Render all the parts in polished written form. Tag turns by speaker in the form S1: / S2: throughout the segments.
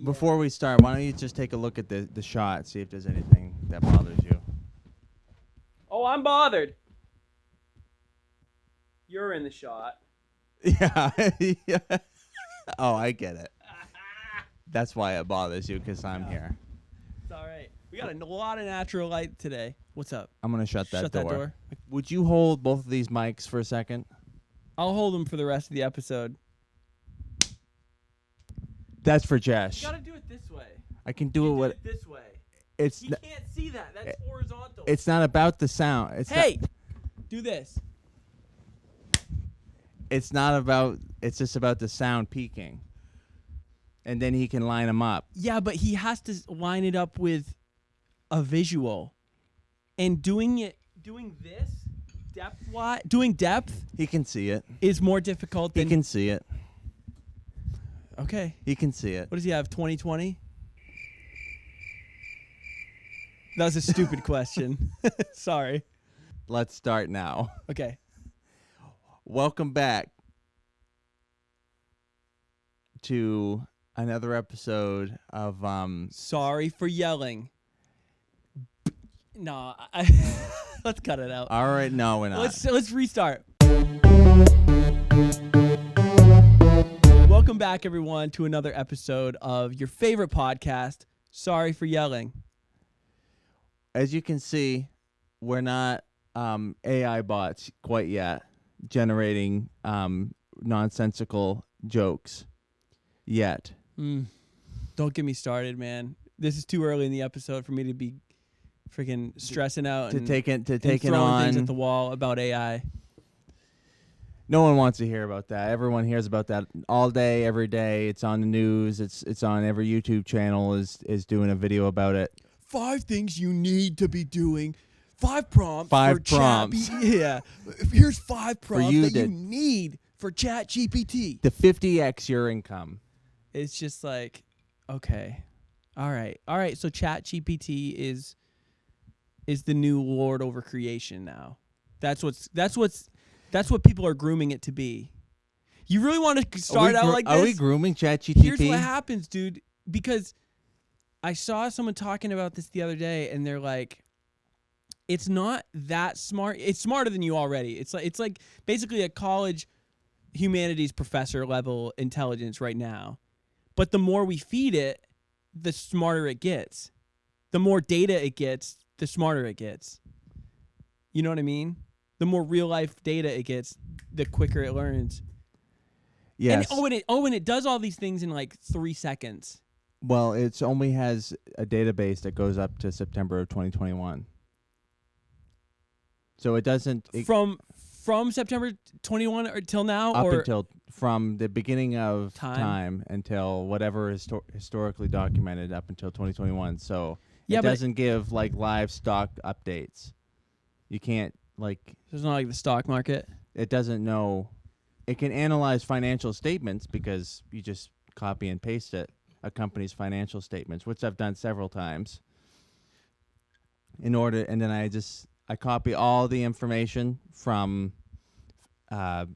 S1: Before we start, why don't you just take a look at the shot, see if there's anything that bothers you.
S2: Oh, I'm bothered. You're in the shot.
S1: Yeah. Yeah. Oh, I get it. That's why it bothers you, because I'm here.
S2: It's all right. We got a lot of natural light today. What's up?
S1: I'm going to shut that door.
S2: That door.
S1: Would you hold both of these mics for a second?
S2: I'll hold them for the rest of the episode.
S1: That's for Jesh.
S2: You got to do it this way.
S1: I can do it
S2: this way.
S1: It's
S2: He can't see that. That's horizontal.
S1: It's not about the sound.
S2: Do this.
S1: It's not about. It's just about the sound peaking, and then he can line them up.
S2: Yeah, but he has to line it up with a visual, and doing this depth.
S1: He can see it.
S2: Is more difficult than
S1: he can see it.
S2: Okay.
S1: He can see it.
S2: What does he have? 20/20. That was a stupid question. Sorry.
S1: Let's start now.
S2: Okay.
S1: Welcome back to another episode of
S2: Sorry for yelling. No, let's cut it out.
S1: All right, no, we're not.
S2: Let's restart. Welcome back, everyone, to another episode of your favorite podcast, Sorry for Yelling.
S1: As you can see, we're not AI bots quite yet, generating nonsensical jokes yet.
S2: Don't get me started, man. This is too early in the episode for me to be freaking stressing out
S1: to take it
S2: throwing
S1: on
S2: things at the wall about AI.
S1: No one wants to hear about that. Everyone hears about that all day, every day. It's on the news. It's on every YouTube channel is doing a video about it.
S2: 5 things you need to be doing. 5 prompts.
S1: 5 prompts.
S2: Yeah. Here's 5 prompts
S1: you
S2: that you need for ChatGPT.
S1: To 50x your income.
S2: It's just like, okay. All right. So ChatGPT is the new lord over creation now. That's what people are grooming it to be. You really want to start out like this?
S1: Are we grooming ChatGPT?
S2: Here's what happens, dude. Because I saw someone talking about this the other day, and they're like, it's not that smart. It's smarter than you already. It's like basically a college humanities professor level intelligence right now. But the more we feed it, the smarter it gets. The more data it gets, the smarter it gets. You know what I mean? The more real life data it gets, the quicker it learns.
S1: Yes.
S2: And it does all these things in like 3 seconds.
S1: Well, it only has a database that goes up to September of 2021. So it doesn't
S2: from September 21 until now,
S1: until from the beginning of time until whatever is historically documented up until 2021. So it doesn't give like live stock updates. You can't
S2: it's not like the stock market.
S1: It doesn't know. It can analyze financial statements because you just copy and paste a company's financial statements, which I've done several times. And then I copy all the information from a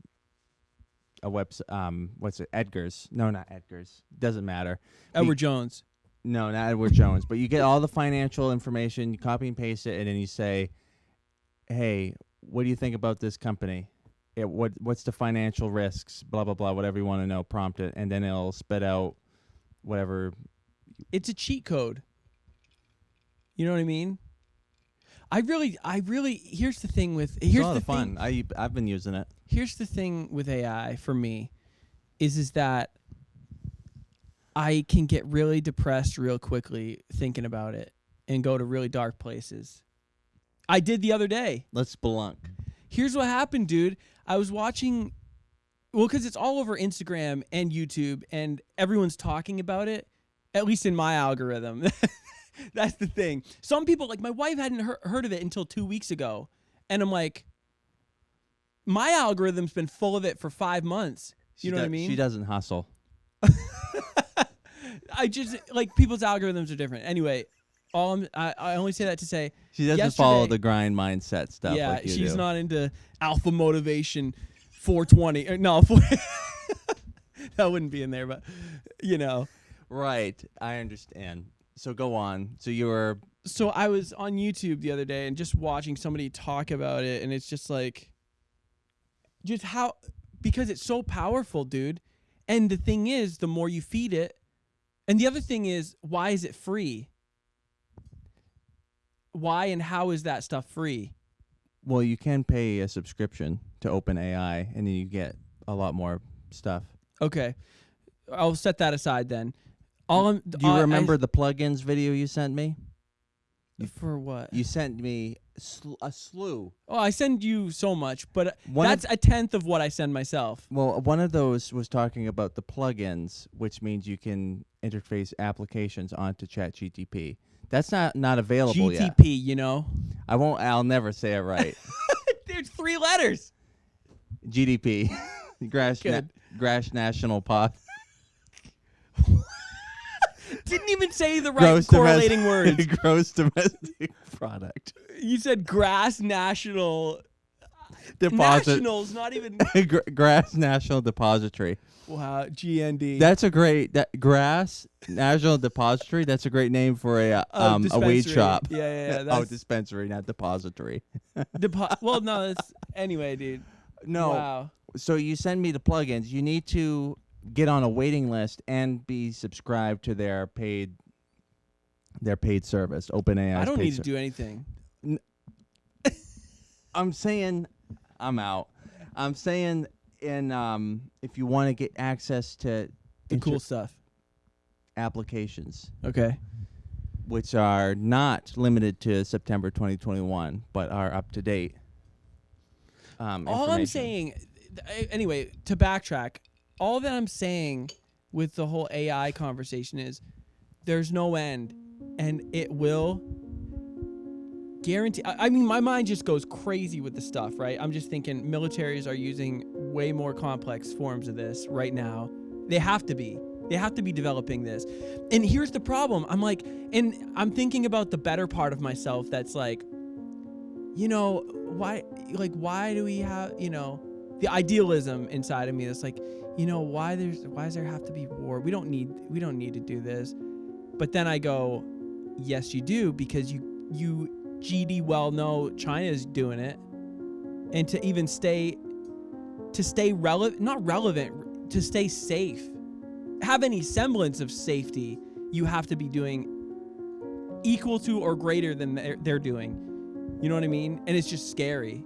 S1: website. What's it? Edgar's? No, not Edgar's. Doesn't matter.
S2: Edward Jones.
S1: No, not Edward Jones. But you get all the financial information. You copy and paste it, and then you say, "Hey, what do you think about this company? What's the financial risks? Blah blah blah. Whatever you want to know. Prompt it, and then it'll spit out whatever."
S2: It's a cheat code. You know what I mean? I really. Here's the thing with. Here's
S1: it's a lot of fun. I've been using it.
S2: Here's the thing with AI for me, is that I can get really depressed real quickly thinking about it and go to really dark places. I did the other day.
S1: Let's spelunk.
S2: Here's what happened, dude. I was watching, because it's all over Instagram and YouTube, and everyone's talking about it, at least in my algorithm. That's the thing. Some people, like my wife, hadn't heard of it until 2 weeks ago. And I'm like, my algorithm's been full of it for 5 months. You know what I mean?
S1: She doesn't hustle.
S2: I just, people's algorithms are different. Anyway, I only say that to say
S1: she doesn't follow the grind mindset stuff.
S2: Yeah,
S1: like you
S2: she's
S1: do.
S2: not into alpha motivation 420. No, that wouldn't be in there, but
S1: Right. I understand. So go on. So you were
S2: So I was on YouTube the other day and just watching somebody talk about it, and it's just like, just how, because it's so powerful, dude. And the thing is, the more you feed it, and the other thing is, why is it free? Why and how is that stuff free?
S1: well, you can pay a subscription to OpenAI, and then you get a lot more stuff.
S2: Okay, I'll set that aside then.
S1: Do you remember the plugins video you sent me?
S2: For what?
S1: You sent me a slew.
S2: Oh, I send you so much, but
S1: One
S2: that's a tenth of what I send myself.
S1: Well, one of those was talking about the plugins, which means you can interface applications onto ChatGPT. That's not available yet.
S2: GTP, you know?
S1: I'll never say it right.
S2: There's 3 letters.
S1: GDP.
S2: Good.
S1: Grass National Pot.
S2: Didn't even say the right correlating words.
S1: Gross domestic product.
S2: You said grass national.
S1: Deposit.
S2: Nationals, not even.
S1: Grass National Depository.
S2: Wow, GND.
S1: That's a great Grass National Depository. That's a great name for a weed shop.
S2: Yeah.
S1: Oh, dispensary, not depository.
S2: Well, no, that's anyway, dude.
S1: No.
S2: Wow.
S1: So you send me the plugins. You need to get on a waiting list and be subscribed to their paid service, OpenAI.
S2: I don't need to do anything.
S1: I'm saying I'm out. I'm saying if you want to get access to
S2: The cool stuff.
S1: applications,
S2: Okay.
S1: which are not limited to September 2021, but are up to date.
S2: All I'm
S1: information.
S2: saying, anyway, to backtrack, all that I'm saying with the whole AI conversation is there's no end, and it will guarantee. I mean, my mind just goes crazy with the stuff, right? I'm just thinking militaries are using way more complex forms of this right now. They have to be. They have to be developing this. And here's the problem. I'm like, and I'm thinking about the better part of myself that's like, you know, why do we have, you know, the idealism inside of me that's like, you know, why does there have to be war? We don't need to do this. But then I go, yes, you do, because you GD well know China's doing it. And to even stay relevant, not relevant, to stay safe, have any semblance of safety, you have to be doing equal to or greater than they're doing. You know what I mean? And it's just scary.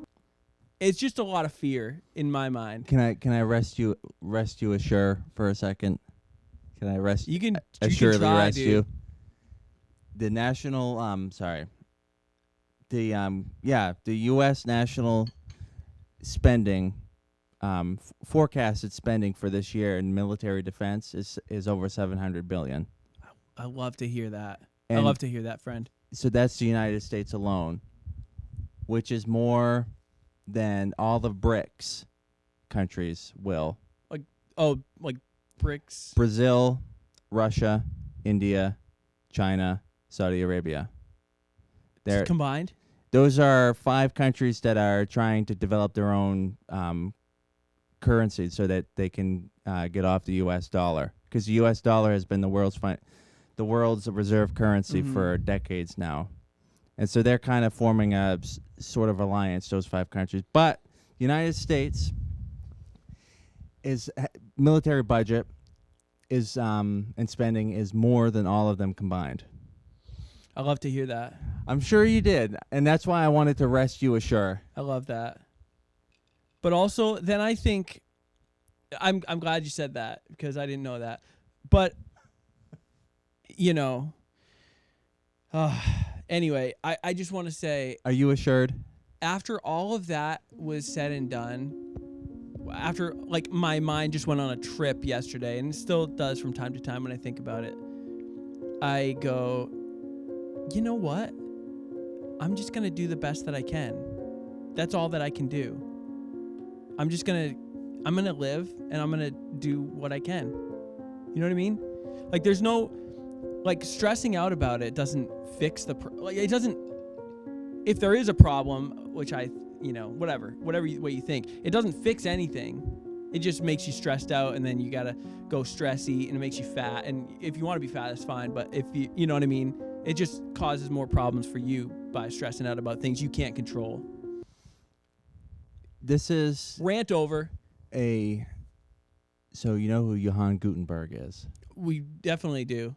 S2: It's just a lot of fear in my mind.
S1: Can I rest you assure for a second? Can I rest
S2: You can
S1: assuredly
S2: try,
S1: rest
S2: dude.
S1: you? The national the US national spending forecasted spending for this year in military defense is over $700 billion.
S2: I love to hear that.
S1: And
S2: I love to hear that, friend.
S1: So that's the United States alone, which is more than all the BRICS countries will.
S2: Like BRICS.
S1: Brazil, Russia, India, China, Saudi Arabia.
S2: Combined?
S1: Those are 5 countries that are trying to develop their own currency so that they can get off the U.S. dollar. Because the U.S. dollar has been the world's reserve currency for decades now. And so they're kind of forming a sort of alliance, those 5 countries. But the United States military budget is and spending is more than all of them combined.
S2: I love to hear that.
S1: I'm sure you did, and that's why I wanted to rest you assure.
S2: I love that. But also, then I think I'm glad you said that, because I didn't know that. But you know, anyway, I just want to say,
S1: Are you assured?
S2: after all of that was said and done, after, like, my mind just went on a trip yesterday, and it still does from time to time when I think about it, I go, you know what? I'm just going to do the best that I can. That's all that I can do. I'm going to live, and I'm going to do what I can. You know what I mean? Like, there's no, like, stressing out about it doesn't fix it doesn't, if there is a problem, which whatever way you think, it doesn't fix anything. It just makes you stressed out, and then you gotta go stress eat, and it makes you fat. And if you want to be fat, that's fine. But if you know what I mean, it just causes more problems for you by stressing out about things you can't control.
S1: This is
S2: Rant over.
S1: So you know who Johann Gutenberg is?
S2: We definitely do.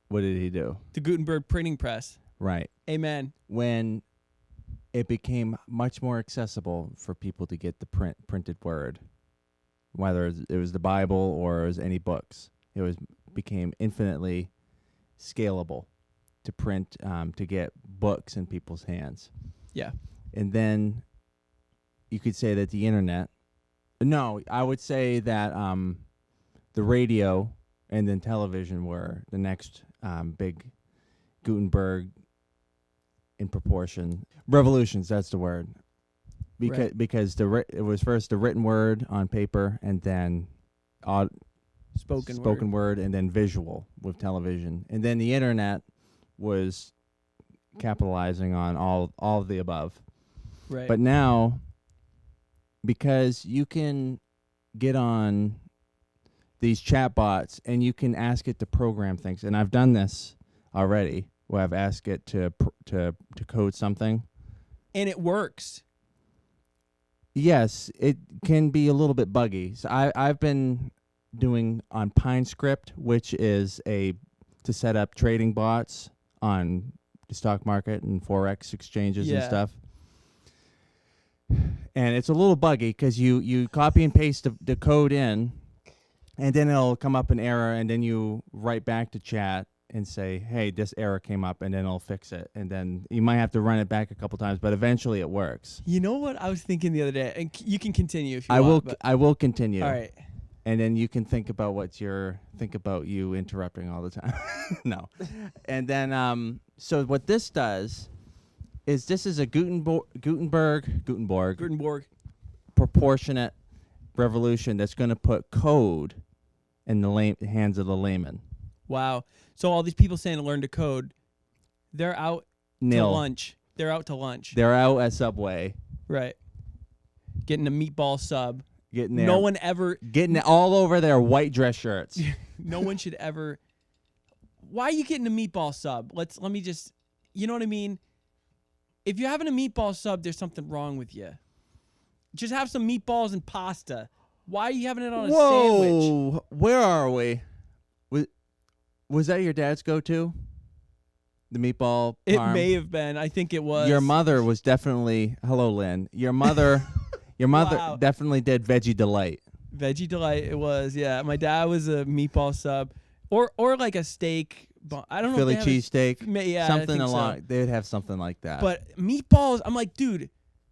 S1: What did he do?
S2: The Gutenberg printing press.
S1: Right.
S2: Amen.
S1: When it became much more accessible for people to get the printed word, whether it was the Bible or it was any books, became infinitely scalable to print, to get books in people's hands.
S2: Yeah.
S1: And then you could say that the internet. No, I would say that the radio and then television were the next big Gutenberg in proportion. Revolutions, that's the word. Because it was first the written word on paper, and then spoken word, and then visual with television. And then the internet was capitalizing on all of the above.
S2: Right.
S1: But now, because you can get on these chatbots and you can ask it to program things, and I've done this already, where I've asked it to code something,
S2: and it works.
S1: Yes, it can be a little bit buggy. So I've been doing on PineScript, which is to set up trading bots on the stock market and Forex exchanges and stuff. And it's a little buggy because you copy and paste the code in, and then it'll come up an error, and then you write back to chat and say, hey, this error came up, and then it'll fix it. And then you might have to run it back a couple times, but eventually it works.
S2: You know what I was thinking the other day? And you can continue if you want.
S1: I will continue.
S2: All right.
S1: And then you can think about you interrupting all the time. No. And then so what this does is this is a Gutenberg proportionate revolution that's going to put code in the hands of the layman.
S2: Wow. So all these people saying to learn to code, they're out to lunch. They're out to lunch.
S1: They're out at Subway.
S2: Right. Getting a meatball sub.
S1: Getting there.
S2: No one ever.
S1: Getting it all over their white dress shirts.
S2: No one should ever. Why are you getting a meatball sub? Let me just. You know what I mean? If you're having a meatball sub, there's something wrong with you. Just have some meatballs and pasta. Why are you having it on a sandwich?
S1: Whoa, where are we? Was that your dad's go-to? The meatball
S2: It
S1: parm?
S2: may have been. I think it was.
S1: Your mother was definitely. Hello, Lynn. Your mother
S2: Wow.
S1: definitely did Veggie Delight.
S2: Veggie Delight. It was. Yeah, my dad was a meatball sub, or like a steak. I don't know.
S1: Philly cheesesteak.
S2: Yeah,
S1: something
S2: I think
S1: along.
S2: so.
S1: They'd have something like that.
S2: But meatballs, I'm like, dude.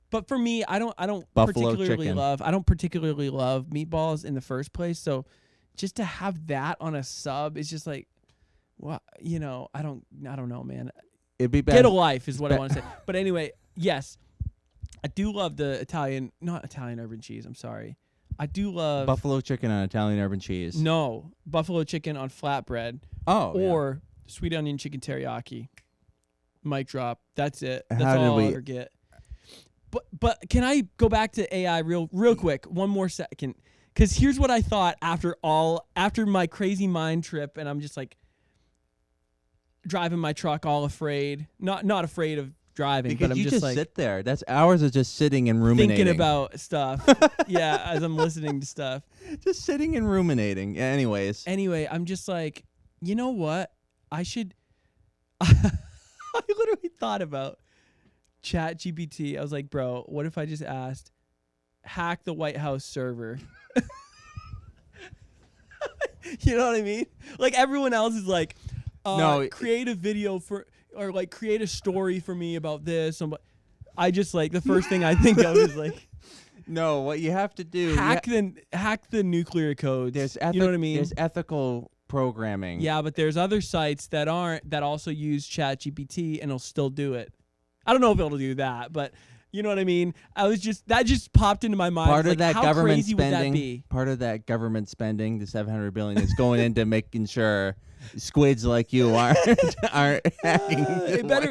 S2: But for me, I don't
S1: Buffalo
S2: particularly
S1: chicken.
S2: love. I don't particularly love meatballs in the first place. So, just to have that on a sub is just like, well, you know, I don't know, man.
S1: It'd be best.
S2: Get a life is what I want to say. But anyway, yes, I do love the not Italian urban cheese. I'm sorry. I do love
S1: Buffalo chicken on Italian urban cheese.
S2: No, buffalo chicken on flatbread.
S1: Oh,
S2: or sweet onion chicken teriyaki. Mic drop. That's it. That's
S1: How did
S2: all
S1: we-
S2: I'll ever get. But can I go back to AI real quick? One more second. Because here's what I thought after my crazy mind trip, and I'm just like driving my truck all afraid. Not afraid of driving,
S1: because
S2: but I'm
S1: you
S2: just like
S1: sit there. That's hours of just sitting and ruminating.
S2: thinking about stuff. Yeah, as I'm listening to stuff.
S1: Just sitting and ruminating. Yeah, anyways.
S2: Anyway, I'm just like, you know what? I should. I literally thought about ChatGPT. I was like, bro, what if I just asked, hack the White House server? You know what I mean? Like everyone else is like,
S1: No,
S2: create a video or like create a story for me about this. I just like the first thing I think of is like,
S1: no, what you have to do.
S2: hack the nuclear codes.
S1: There's
S2: you know what I mean?
S1: There's ethical programming.
S2: Yeah, but there's other sites that also use ChatGPT and it'll still do it. I don't know if it'll do that, but you know what I mean? That just popped into my mind.
S1: Part of
S2: like,
S1: that
S2: how
S1: government
S2: crazy would that
S1: spending.
S2: be?
S1: Part of that government spending, the $700 billion, is going into making sure squids like you aren't hacking.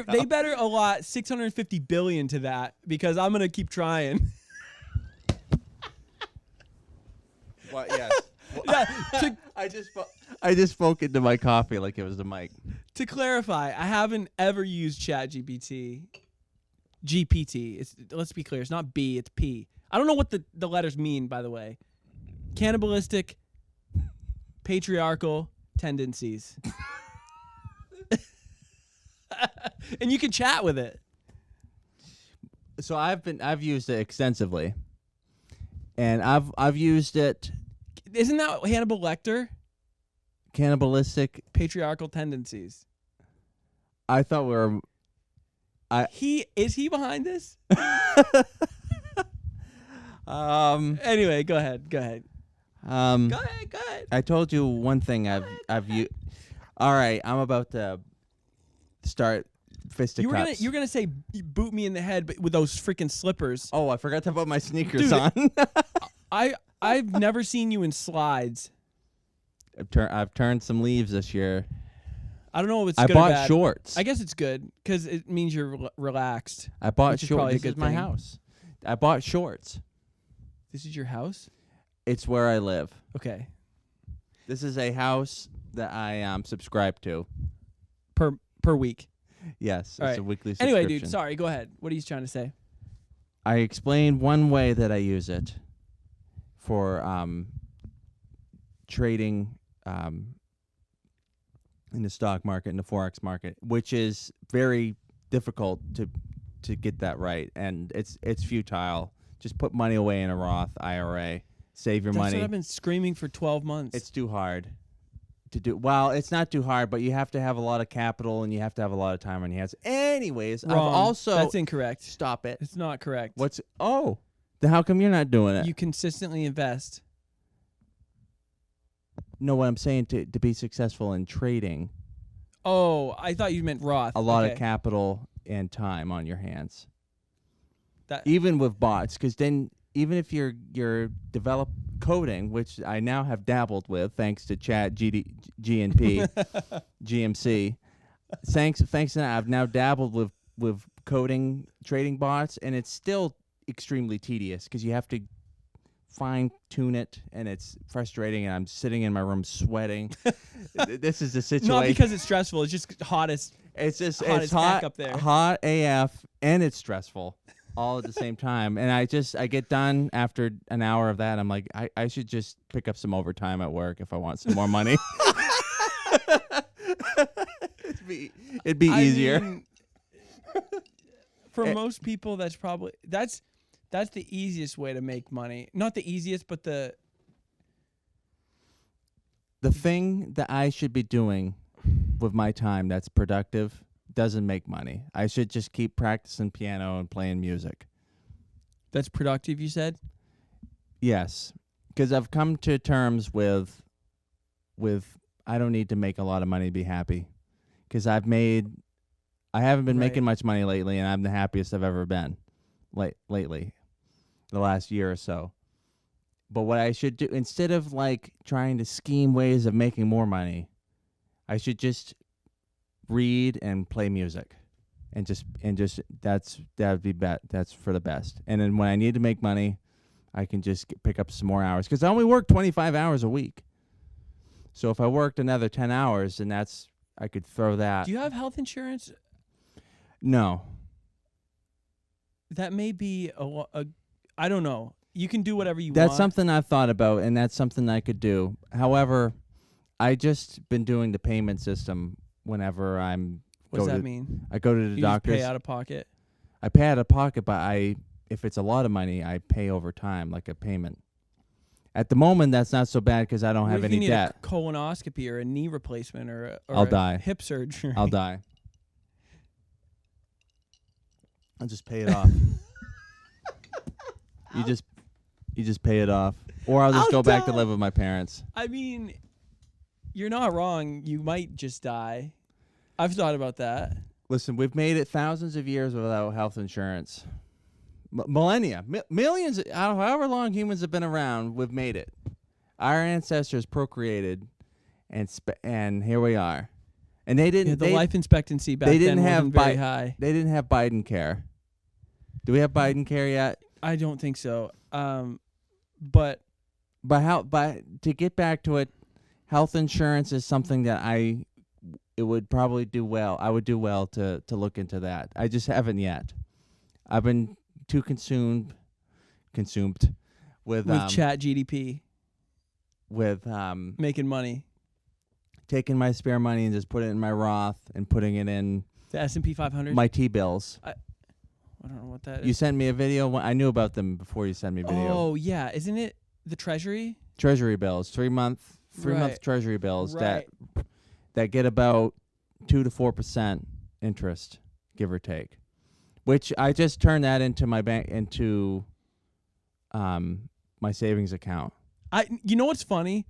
S2: They better allot $650 billion to that because I'm gonna keep trying.
S1: What? Yes.
S2: Yeah,
S1: I just spoke into my coffee like it was the mic.
S2: to clarify, I haven't ever used ChatGPT. GPT. Let's be clear. It's not B. It's P. I don't know what the letters mean, by the way. Cannibalistic, patriarchal tendencies. And you can chat with it.
S1: So I've used it extensively, and I've used it.
S2: Isn't that Hannibal Lecter?
S1: Cannibalistic.
S2: Patriarchal tendencies.
S1: I thought we were.
S2: Is he behind this? Anyway, go ahead. Go ahead.
S1: I told you one thing I've used. All right, I'm about to start fisticuffs.
S2: You're gonna say boot me in the head, but with those freaking slippers.
S1: Oh, I forgot to put my sneakers
S2: Dude,
S1: on.
S2: I've never seen you in slides.
S1: I've turned some leaves this year.
S2: I don't know if it's
S1: I
S2: good or
S1: bought
S2: bad.
S1: shorts.
S2: I guess it's good because it means you're relaxed.
S1: I bought
S2: which is
S1: shorts.
S2: probably a
S1: This
S2: good
S1: is my
S2: thing.
S1: house. I bought shorts.
S2: This is your house?
S1: It's where I live.
S2: Okay.
S1: This is a house that I subscribe to.
S2: Per week.
S1: Yes,
S2: All
S1: it's
S2: right.
S1: a weekly subscription.
S2: Anyway, dude, sorry. Go ahead. What are you trying to say?
S1: I explained one way that I use it for trading in the stock market, in the Forex market, which is very difficult to get that right. And it's futile. Just put money away in a Roth IRA. Save your
S2: That's
S1: money.
S2: what I've been screaming for 12 months.
S1: It's too hard to do. Well, it's not too hard, but you have to have a lot of capital and you have to have a lot of time on your hands. Anyways,
S2: wrong.
S1: I've also...
S2: That's incorrect.
S1: Stop it.
S2: It's not correct.
S1: Then how come you're not doing it?
S2: You consistently invest.
S1: No, what I'm saying, to be successful in trading,
S2: Oh, I thought you meant Roth.
S1: a lot
S2: Okay.
S1: of capital and time on your hands.
S2: That
S1: Even with bots, because then even if you're develop coding, which I now have dabbled with thanks to Chat GNP, GMC. Thanks to that, I've now dabbled with coding trading bots, and it's still extremely tedious because you have to fine tune it, and it's frustrating. And I'm sitting in my room sweating. This is the situation.
S2: not because it's stressful. It's just hottest.
S1: It's just
S2: hot
S1: it's
S2: as heck
S1: hot
S2: up there.
S1: hot AF, and it's stressful all at the same time. And I get done after an hour of that. I'm like, I should just pick up some overtime at work if I want some more money. It'd be easier.
S2: mean, for most people, that's the easiest way to make money. Not the easiest, but
S1: The thing that I should be doing with my time that's productive doesn't make money. I should just keep practicing piano and playing music.
S2: that's productive. You said.
S1: Yes, because I've come to terms with I don't need to make a lot of money to be happy, because I haven't been
S2: Right.
S1: making much money lately, and I'm the happiest I've ever been lately, the last year or so. But what I should do, instead of like trying to scheme ways of making more money, I should just read and play music, and just that's for the best. And then when I need to make money, I can just pick up some more hours, because I only work 25 hours a week. So if I worked another 10 hours, then I could throw that.
S2: Do you have health insurance?
S1: No.
S2: That may be I don't know. You can do whatever you
S1: That's
S2: want.
S1: something I've thought about, and that's something I could do. However, I just been doing the payment system whenever
S2: What does that mean?
S1: I go to the
S2: You
S1: doctor's.
S2: just pay out of pocket.
S1: I pay out of pocket, but if it's a lot of money, I pay over time, like a payment. At the moment, that's not so bad because I don't
S2: What
S1: have
S2: if you
S1: any
S2: need
S1: debt.
S2: a colonoscopy or a knee replacement or
S1: I'll
S2: a
S1: die.
S2: hip surgery?
S1: I'll die. I'll just pay it off. You just pay it off, or I'll just
S2: I'll
S1: go back to
S2: die.
S1: live with my parents.
S2: I mean, you're not wrong. You might just die. I've thought about that.
S1: Listen, we've made it thousands of years without health insurance. Millennia, millions, however long humans have been around, we've made it. Our ancestors procreated, and here we are. And they didn't.
S2: The life expectancy back
S1: they didn't
S2: then
S1: have
S2: wasn't very high.
S1: They didn't have Biden care. Do we have Biden care yet?
S2: I don't think so. But
S1: But to get back to it, health insurance is something that it would probably do well. I would do well to look into that. I just haven't yet. I've been too consumed with
S2: Chat GDP
S1: with
S2: making money.
S1: taking my spare money and just put it in my Roth and putting it in
S2: The S&P 500.
S1: my T-bills.
S2: I don't know what that is.
S1: You sent me a video. I knew about them before you sent me a video.
S2: Oh yeah, isn't it the Treasury?
S1: Treasury bills, 3 month
S2: Right.
S1: Treasury bills
S2: Right.
S1: that get about 2 to 4% interest, give or take. Which I just turned that into my my savings account.
S2: You know what's funny?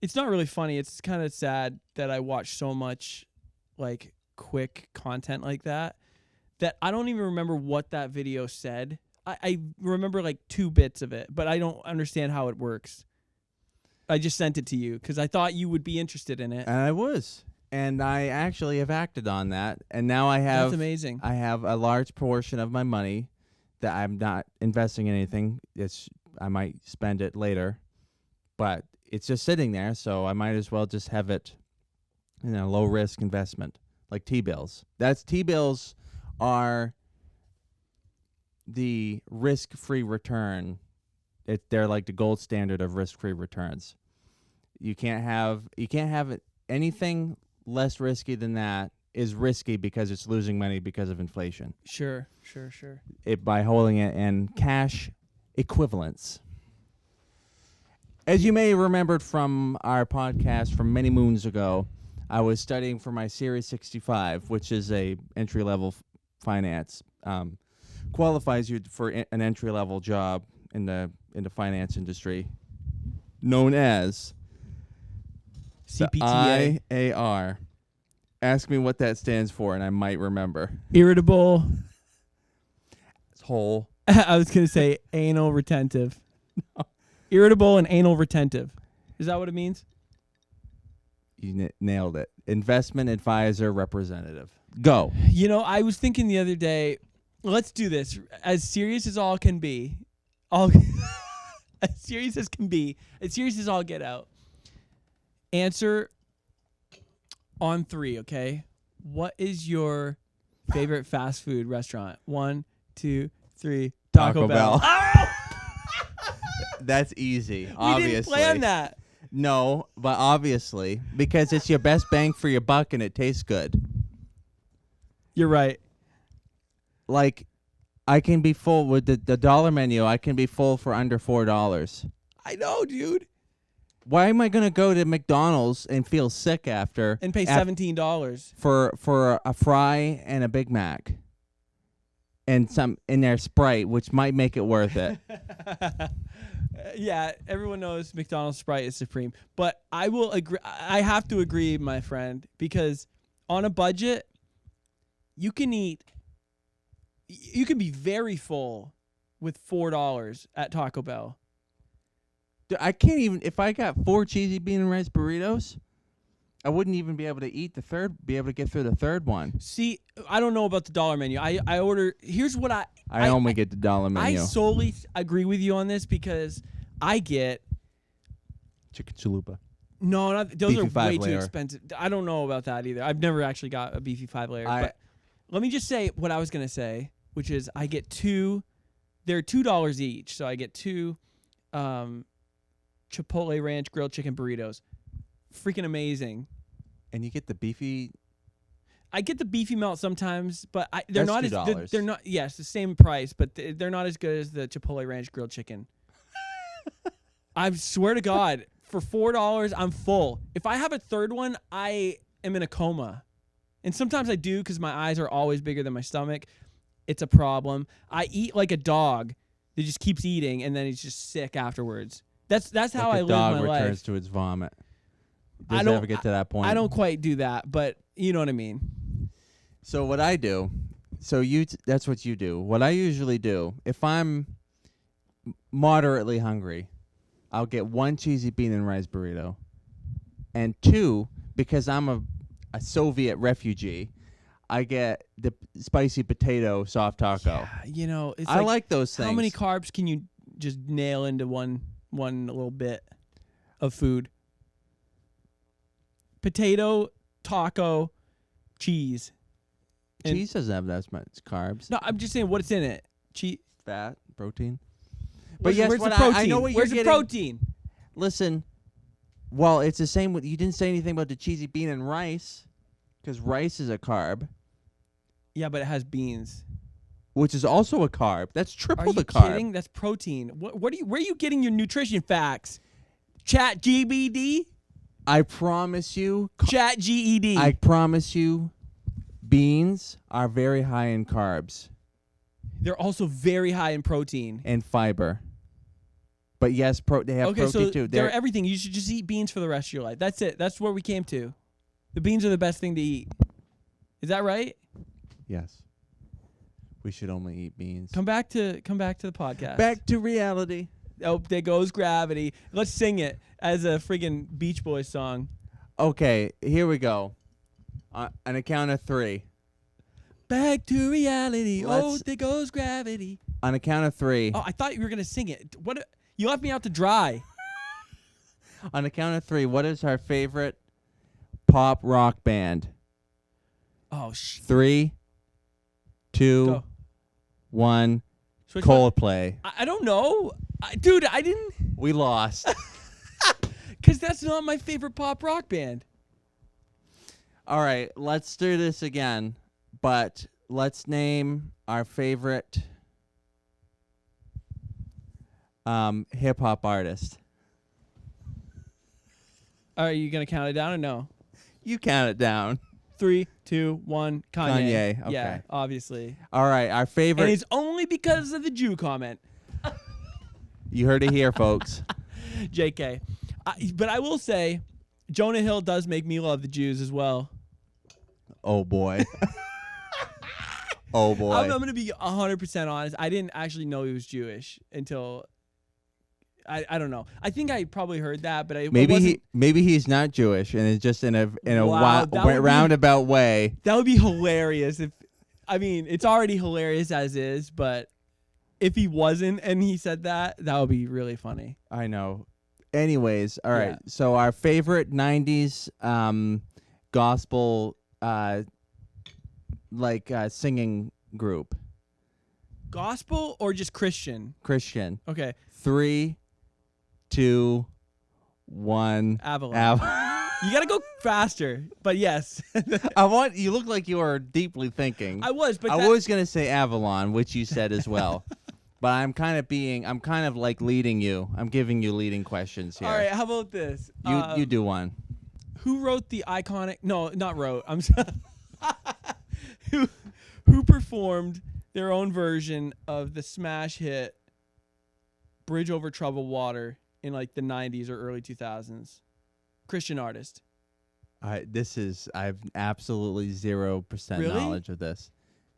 S2: It's not really funny. It's kind of sad that I watch so much like quick content like that I don't even remember what that video said. I remember like 2 bits of it, but I don't understand how it works. I just sent it to you because I thought you would be interested in it.
S1: And I was. And I actually have acted on that. And now
S2: That's amazing.
S1: I have a large portion of my money that I'm not investing in anything. I might spend it later. But it's just sitting there, so I might as well just have it in a low risk investment, like T-bills. T-bills are the risk-free return. They're like the gold standard of risk-free returns. You can't have anything less risky than that is risky because it's losing money because of inflation.
S2: Sure.
S1: By holding it in cash equivalents. As you may have remembered from our podcast from many moons ago, I was studying for my Series 65, which is a entry-level finance. Qualifies you for an entry-level job in the finance industry, known as
S2: CPTA.
S1: the IAR. Ask me what that stands for, and I might remember.
S2: Irritable.
S1: It's whole.
S2: I was going to say anal retentive. No. Irritable and anal retentive. Is that what it means?
S1: You nailed it. Investment advisor representative. Go.
S2: You know, I was thinking the other day, let's do this. As serious as all can be. As serious as can be. As serious as all get out. Answer on 3, okay? What is your favorite fast food restaurant? 1, 2, 3. Taco Bell.
S1: That's easy,
S2: We
S1: obviously.
S2: didn't plan that.
S1: No, but obviously, because it's your best bang for your buck and it tastes good.
S2: You're right.
S1: Like, I can be full with the dollar menu. I can be full for under $4.
S2: I know, dude.
S1: Why am I gonna go to McDonald's and feel sick after
S2: And pay $17
S1: for a fry and a Big Mac and some in their Sprite, which might make it worth it?
S2: Yeah, everyone knows McDonald's Sprite is supreme, but I will agree. I have to agree, my friend, because on a budget, you can be very full with $4 at Taco Bell.
S1: Dude, I can't even. If I got 4 cheesy bean and rice burritos, I wouldn't even be able to be able to get through the third one.
S2: See, I don't know about the dollar menu. I order. Here's what I
S1: only get the dollar menu.
S2: I solely agree with you on this because I get
S1: Chicken chalupa.
S2: no, not those
S1: Beefy
S2: are way
S1: 5 layer.
S2: too expensive. I don't know about that either. I've never actually got a beefy 5 layer. But let me just say what I was gonna say, which is I get 2. They're $2 each, so I get 2 Chipotle Ranch grilled chicken burritos. Freaking amazing.
S1: And you get the beefy.
S2: I get the beefy melt sometimes, but they're
S1: That's
S2: not
S1: $2.
S2: as they're not. Yes, the same price, but they're not as good as the Chipotle Ranch grilled chicken. I swear to God, for $4, I'm full. If I have a third one, I am in a coma, and sometimes I do because my eyes are always bigger than my stomach. It's a problem. I eat like a dog that just keeps eating, and then he's just sick afterwards. That's how I live my
S1: Dog returns
S2: life.
S1: to its vomit.
S2: I
S1: Does it
S2: don't
S1: ever get to that point?
S2: I don't quite do that, but you know what I mean.
S1: So what I do, that's what you do. What I usually do, if I'm moderately hungry, I'll get 1 cheesy bean and rice burrito, and 2, because I'm a Soviet refugee, I get the spicy potato soft taco.
S2: Yeah, you know, it's
S1: I like those things.
S2: how many carbs can you just nail into one one little bit of food. Potato, taco, cheese. And-
S1: Cheese doesn't have that much carbs.
S2: No, I'm just saying what's in it. Cheese.
S1: Fat, protein.
S2: But
S1: yes,
S2: where's the
S1: what
S2: protein?
S1: I know what
S2: where's
S1: you're
S2: the
S1: getting.
S2: protein?
S1: Listen, well, it's the same with, you didn't say anything about the cheesy bean and rice, because rice is a carb,
S2: Yeah, but it has beans.
S1: which is also a carb. That's
S2: Are
S1: triple
S2: you
S1: the carb.
S2: kidding? That's protein. What are you? Where are you getting your nutrition facts? Chat GBD?
S1: I promise you,
S2: Chat GED.
S1: I promise you, beans are very high in carbs
S2: They're also very high in protein.
S1: and fiber. But yes, they have
S2: Okay,
S1: protein
S2: so
S1: too.
S2: they're everything. You should just eat beans for the rest of your life. That's it. That's where we came to. The beans are the best thing to eat. Is that right?
S1: Yes. We should only eat beans.
S2: Come back to the podcast.
S1: Back to reality.
S2: Oh, there goes gravity. Let's sing it as a friggin' Beach Boys song.
S1: Okay, here we go. On a count of 3.
S2: Back to reality. Oh,
S1: Let's-
S2: there goes gravity.
S1: On a count of 3.
S2: Oh, I thought you were gonna sing it. What? You left me out to dry.
S1: On a count of 3, what is our favorite pop rock band?
S2: Oh,
S1: 3, 2,
S2: Go.
S1: 1.
S2: Switch one.
S1: Coldplay.
S2: I don't know, dude. I didn't,
S1: We lost.
S2: cause that's not my favorite pop rock band.
S1: All right, let's do this again. But let's name our favorite hip hop artist.
S2: Are you gonna count it down or no?
S1: You count it down.
S2: 3, 2, 1. Kanye.
S1: Kanye, okay.
S2: Yeah, obviously.
S1: All right, our
S2: And
S1: favorite.
S2: it's only because of the Jew comment.
S1: You heard it here, folks.
S2: JK. But I will say, Jonah Hill does make me love the Jews as well.
S1: Oh boy. Oh boy.
S2: I'm going to be 100% honest. I didn't actually know he was Jewish until I don't know. I think I probably heard that, but I
S1: maybe he's not Jewish and it's just in a
S2: Wow, that would be-
S1: roundabout way.
S2: that would be hilarious if it's already hilarious as is, but if he wasn't and he said that would be really funny.
S1: I know. Anyways, all right.
S2: Yeah.
S1: So our favorite 90s gospel singing group.
S2: Gospel or just Christian?
S1: Christian.
S2: Okay.
S1: 3, 2, 1.
S2: Avalon. You got to go faster, but yes.
S1: You look like you are deeply thinking.
S2: I was, but
S1: I was going to say Avalon, which you said as well. But I'm kind of like leading you. I'm giving you leading questions here.
S2: all right, how about this?
S1: You do one.
S2: Who wrote the iconic? No, not wrote. I'm sorry. Who performed their own version of the smash hit "Bridge Over Troubled Water" in like the 90s or early 2000s? Christian artist.
S1: I have absolutely 0%
S2: Really?
S1: knowledge of this.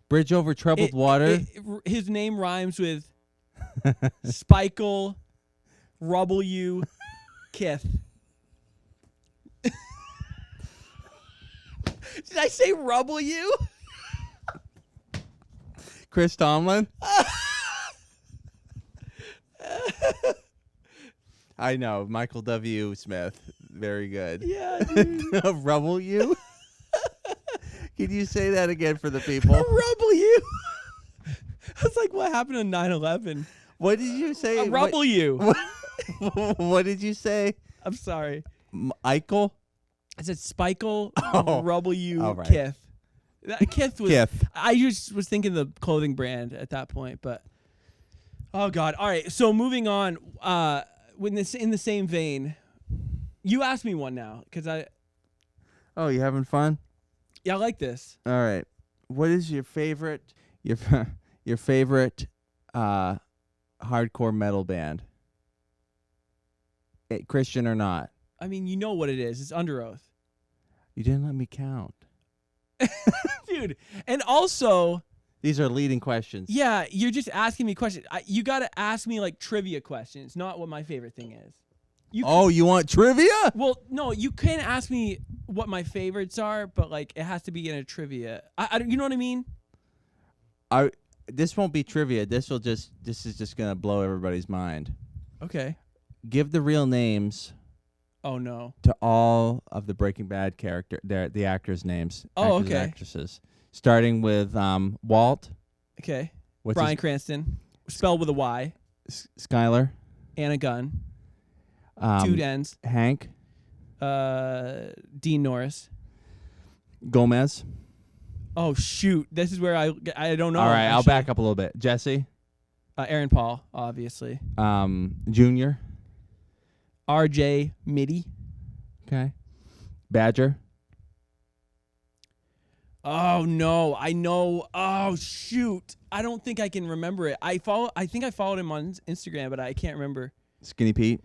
S1: Bridge over troubled water.
S2: His name rhymes with Spikel, Rubble You, Kith. Did I say Rubble You?
S1: Chris Tomlin. I know. Michael W. Smith. Very good.
S2: Yeah, dude.
S1: Rubble you? Can you say that again for the people?
S2: Rubble You. That's like what happened on 9/11.
S1: What did you say?
S2: Rubble You.
S1: What did you say?
S2: I'm sorry.
S1: Eichel?
S2: I said Spikel,
S1: Oh.
S2: Rubble You,
S1: All right.
S2: Kith. Kith was.
S1: Kith.
S2: I just was thinking the clothing brand at that point, but oh god. All right, so moving on. In the same vein, you asked me one now because
S1: Oh, you having fun?
S2: I like this.
S1: All right. What is your favorite your favorite hardcore metal band? Christian or not?
S2: I mean, you know what it is. It's Under Oath,
S1: You didn't let me count.
S2: dude. And also,
S1: These are leading questions.
S2: yeah, you're just asking me questions. You got to ask me like trivia questions, not what my favorite thing is. You
S1: want trivia?
S2: Well, no, you can ask me what my favorites are, but like it has to be in a trivia. You know what I mean?
S1: This won't be trivia. This is just gonna blow everybody's mind.
S2: Okay.
S1: give the real names
S2: Oh no.
S1: to all of the Breaking Bad the actors' names.
S2: Oh,
S1: actors and
S2: okay.
S1: actresses. Starting with Walt.
S2: Okay.
S1: What's
S2: Bryan
S1: his,
S2: Cranston, spelled with a Y.
S1: Skyler.
S2: Anna Gunn. Two N's.
S1: Hank.
S2: Dean Norris.
S1: Gomez.
S2: Oh shoot! This is where I don't know.
S1: All right,
S2: actually.
S1: I'll back up a little bit. Jesse.
S2: Aaron Paul, obviously.
S1: Junior.
S2: R.J. Mitty.
S1: Okay. Badger.
S2: Oh no, I know. Oh shoot! I don't think I can remember it. I think I followed him on Instagram, but I can't remember.
S1: Skinny Pete.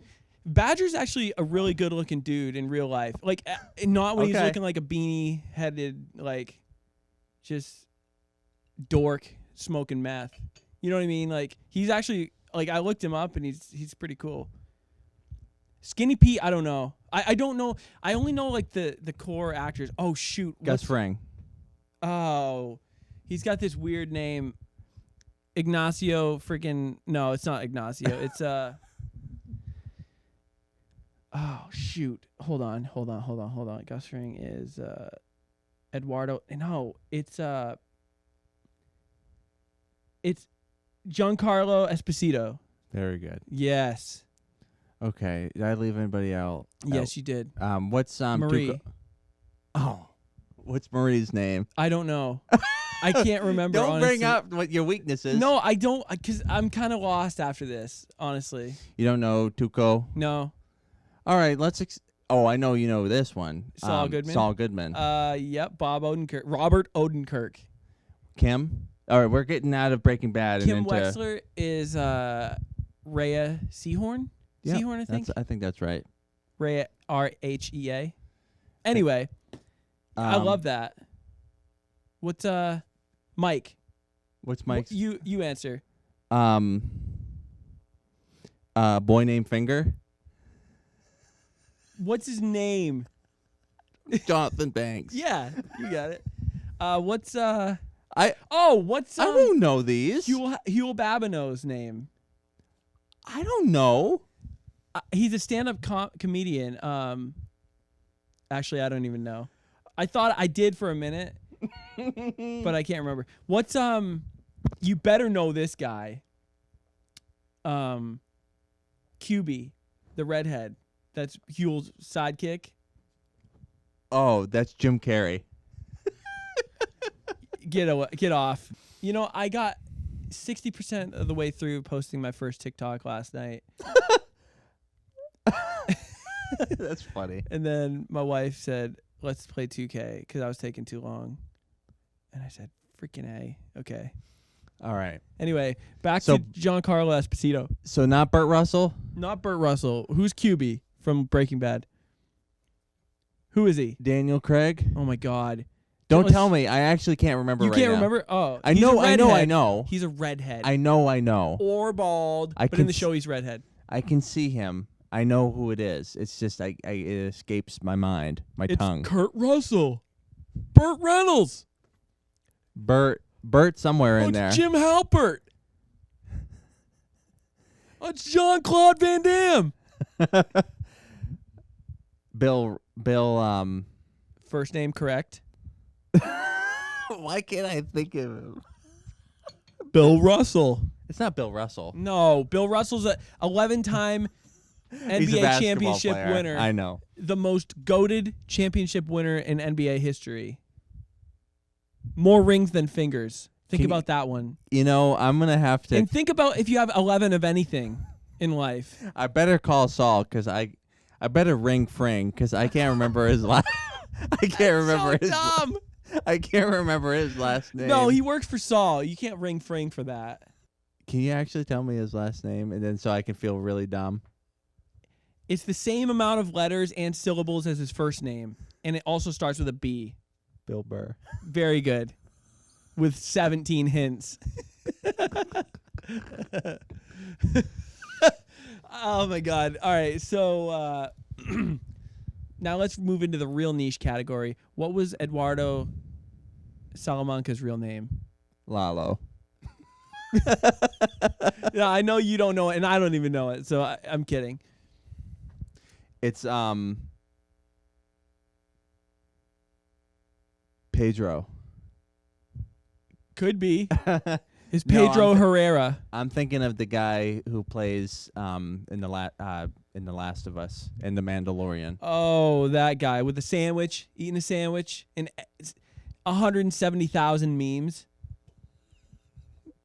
S2: Badger's actually a really good-looking dude in real life. Like, not when he's
S1: Okay.
S2: looking like a beanie-headed, like, just dork smoking meth. You know what I mean? Like, he's actually, like, I looked him up and he's pretty cool. Skinny Pete, I don't know. I don't know. I only know like the core actors. Oh shoot,
S1: Gus Fring.
S2: Oh, he's got this weird name. Ignacio freaking no, it's not Ignacio. It's oh shoot. Hold on. Gus Fring is Eduardo. No, it's Giancarlo Esposito.
S1: Very good.
S2: Yes.
S1: Okay. Did I leave anybody out?
S2: Yes, you did.
S1: What's
S2: Marie.
S1: What's Marie's name?
S2: I don't know. I can't remember.
S1: Don't
S2: honestly.
S1: bring up what your weakness is.
S2: No, I don't, because I'm kind of lost after this. Honestly,
S1: You don't know Tuco?
S2: no.
S1: All right. I know you know this one.
S2: Saul Goodman?
S1: Saul Goodman.
S2: Yep. Bob Odenkirk, Robert Odenkirk.
S1: Kim. All right. We're getting out of Breaking Bad
S2: Kim
S1: and into.
S2: Wexler is Rhea Seehorn.
S1: Yep,
S2: Seehorn, I think.
S1: I think that's right.
S2: Rhea Rhea. Anyway, I love that. What's Mike?
S1: What's Mike's?
S2: You answer.
S1: Boy named Finger.
S2: What's his name?
S1: Jonathan Banks.
S2: Yeah, you got it. What's
S1: I
S2: what's
S1: don't know these.
S2: Huel Babineau's name?
S1: I don't know.
S2: He's a stand-up comedian. Actually, I don't even know. I thought I did for a minute, but I can't remember. What's you better know this guy. QB, the redhead. That's Huel's sidekick.
S1: Oh, that's Jim Carrey.
S2: Get off. You know, I got 60% of the way through posting my first TikTok last night.
S1: That's funny.
S2: And then my wife said, let's play 2K because I was taking too long. And I said, freaking A. Okay.
S1: All right.
S2: Anyway, back
S1: So-
S2: to Giancarlo Esposito.
S1: So not Burt Russell?
S2: Not Burt Russell. Who's QB from Breaking Bad? Who is he?
S1: Daniel Craig?
S2: Oh, my God.
S1: Don't tell me. I actually can't remember
S2: You
S1: right
S2: can't
S1: now.
S2: remember? Oh.
S1: I
S2: he's
S1: know,
S2: a
S1: I know, I
S2: redhead.
S1: know.
S2: He's a redhead.
S1: I know.
S2: Or bald.
S1: I
S2: But in
S1: can
S2: the
S1: s-
S2: show, he's redhead.
S1: I can see him. I know who it is. It's just it escapes my mind, my tongue.
S2: Kurt Russell. Burt Reynolds.
S1: Burt somewhere in there.
S2: It's Jim Halpert. It's Jean-Claude Van Damme.
S1: Bill
S2: First name correct.
S1: Why can't I think of him?
S2: Bill Russell.
S1: It's not Bill Russell.
S2: No, Bill Russell's a 11-time
S1: He's a
S2: NBA
S1: basketball
S2: championship
S1: player.
S2: winner.
S1: I know.
S2: The most goated championship winner in NBA history. More rings than fingers. Think
S1: Can you-
S2: about that one.
S1: You know, I'm going to have to
S2: And think about if you have 11 of anything in life.
S1: I better call Saul cuz I better ring Fring cuz I can't remember his last I can't remember
S2: So dumb.
S1: I can't remember his last name.
S2: No, he works for Saul. You can't ring Fring for that.
S1: Can you actually tell me his last name and then so I can feel really dumb?
S2: It's the same amount of letters and syllables as his first name. And it also starts with a B.
S1: Bill Burr.
S2: Very good. With 17 hints. Oh, my God. All right. So now let's move into the real niche category. What was Eduardo Salamanca's real name?
S1: Lalo.
S2: Yeah, I know you don't know it, and I don't even know it, so I'm kidding.
S1: It's Pedro.
S2: Could be. It's
S1: No,
S2: Pedro Herrera.
S1: I'm thinking of the guy who plays in the Last of Us and the Mandalorian.
S2: Oh, that guy with the sandwich, eating a sandwich, and 170,000 memes.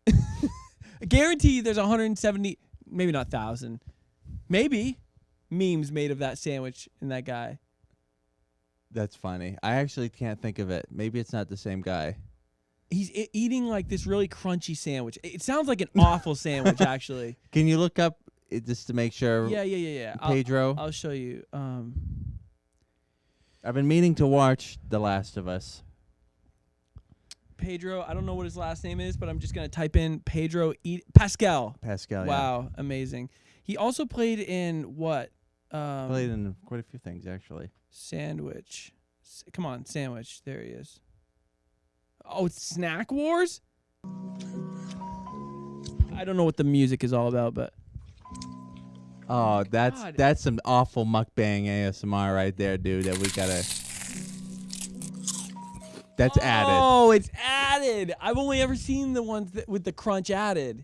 S2: I guarantee there's 170, maybe not 1,000, maybe memes made of that sandwich and that guy.
S1: That's funny. I actually can't think of it. Maybe it's not the same guy.
S2: He's eating like this really crunchy sandwich. It sounds like an awful sandwich, actually.
S1: Can you look up it just to make sure?
S2: Yeah.
S1: Pedro.
S2: I'll show you.
S1: I've been meaning to watch The Last of Us.
S2: Pedro, I don't know what his last name is, but I'm just going to type in Pedro Pascal.
S1: Pascal,
S2: Wow, amazing. He also played in what?
S1: Played in quite a few things, actually.
S2: Sandwich. Come on, Sandwich. There he is. Oh, it's Snack Wars? I don't know what the music is all about, but...
S1: Oh,
S2: God.
S1: that's some awful mukbang ASMR right there, dude, that we gotta... That's added.
S2: Oh, it's added. I've only ever seen the ones with the crunch added.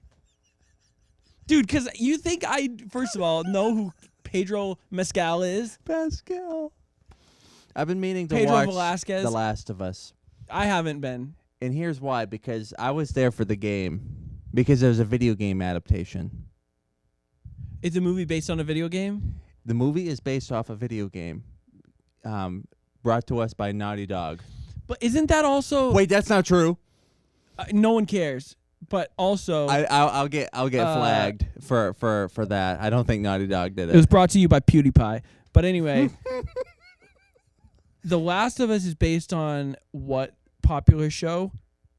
S2: Dude, because you think I, first of all, know who Pedro Mescal is?
S1: Pascal. I've been meaning to
S2: Pedro
S1: watch
S2: Velasquez.
S1: The Last of Us.
S2: I haven't been.
S1: And here's why, because I was there for the game. Because there was a video game adaptation.
S2: It's a movie based on a video game?
S1: The movie is based off a video game brought to us by Naughty Dog.
S2: But isn't that also...
S1: Wait, that's not true.
S2: No one cares. But also...
S1: I'll get flagged for that. I don't think Naughty Dog did it.
S2: It was brought to you by PewDiePie. But anyway... The Last of Us is based on what popular show?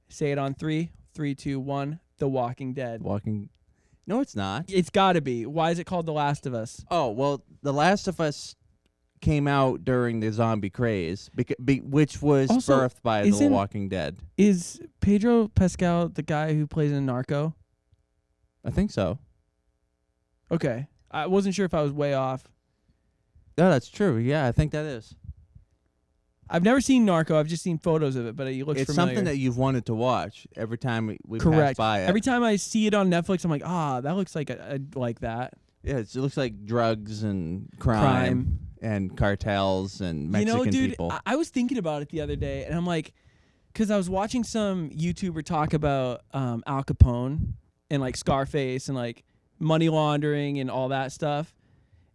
S2: Say it on 3. 3, 2, 1. The Walking Dead.
S1: No, it's not.
S2: It's got to be. Why is it called The Last of Us?
S1: Oh, well, The Last of Us came out during the zombie craze, which was
S2: Also,
S1: birthed by The Walking Dead.
S2: Is Pedro Pascal the guy who plays in Narco?
S1: I think so.
S2: Okay. I wasn't sure if I was way off.
S1: No, that's true. Yeah, I think that is.
S2: I've never seen Narco. I've just seen photos of it, but it looks
S1: It's
S2: familiar.
S1: something that you've wanted to watch every time we pass
S2: Correct.
S1: by it.
S2: Every time I see it on Netflix, I'm like, that looks like like that.
S1: Yeah, it looks like drugs and crime. And cartels and Mexican
S2: dude,
S1: people.
S2: I was thinking about it the other day, and I'm like, because I was watching some YouTuber talk about Al Capone and like Scarface and like money laundering and all that stuff.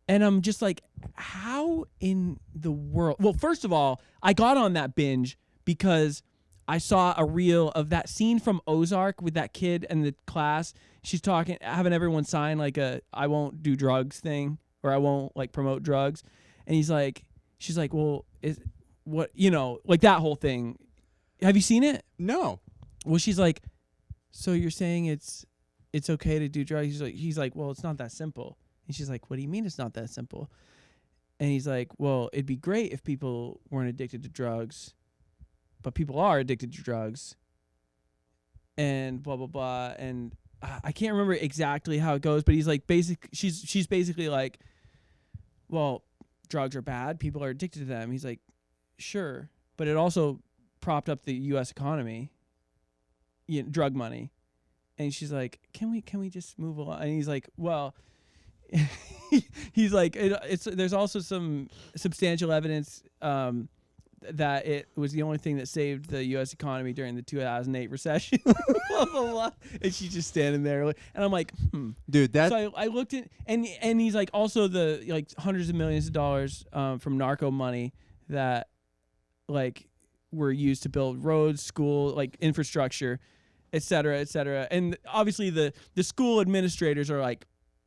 S2: And I'm just like, how in the world? Well, first of all, I got on that binge because I saw a reel of that scene from Ozark with that kid and the class. She's talking, having everyone sign like a "I won't do drugs" thing, or "I won't like promote drugs." And she's like, well, like that whole thing. Have you seen it?
S1: No.
S2: Well, she's like, so you're saying it's okay to do drugs? He's like, well, it's not that simple. And she's like, what do you mean it's not that simple? And he's like, well, it'd be great if people weren't addicted to drugs, but people are addicted to drugs. And blah, blah, blah. And I can't remember exactly how it goes, but he's like, she's basically like, well, drugs are bad. People are addicted to them. He's like, sure. But it also propped up the U.S. economy, drug money. And she's like, can we just move along? And he's like, well... he's like, there's also some substantial evidence that it was the only thing that saved the U.S. economy during the 2008 recession. Blah, blah, blah. And she's just standing there, and I'm like,
S1: dude, that.
S2: So I looked at, and he's like, also the like hundreds of millions of dollars from narco money that like were used to build roads, school, like infrastructure, et cetera, et cetera. And obviously the school administrators are like,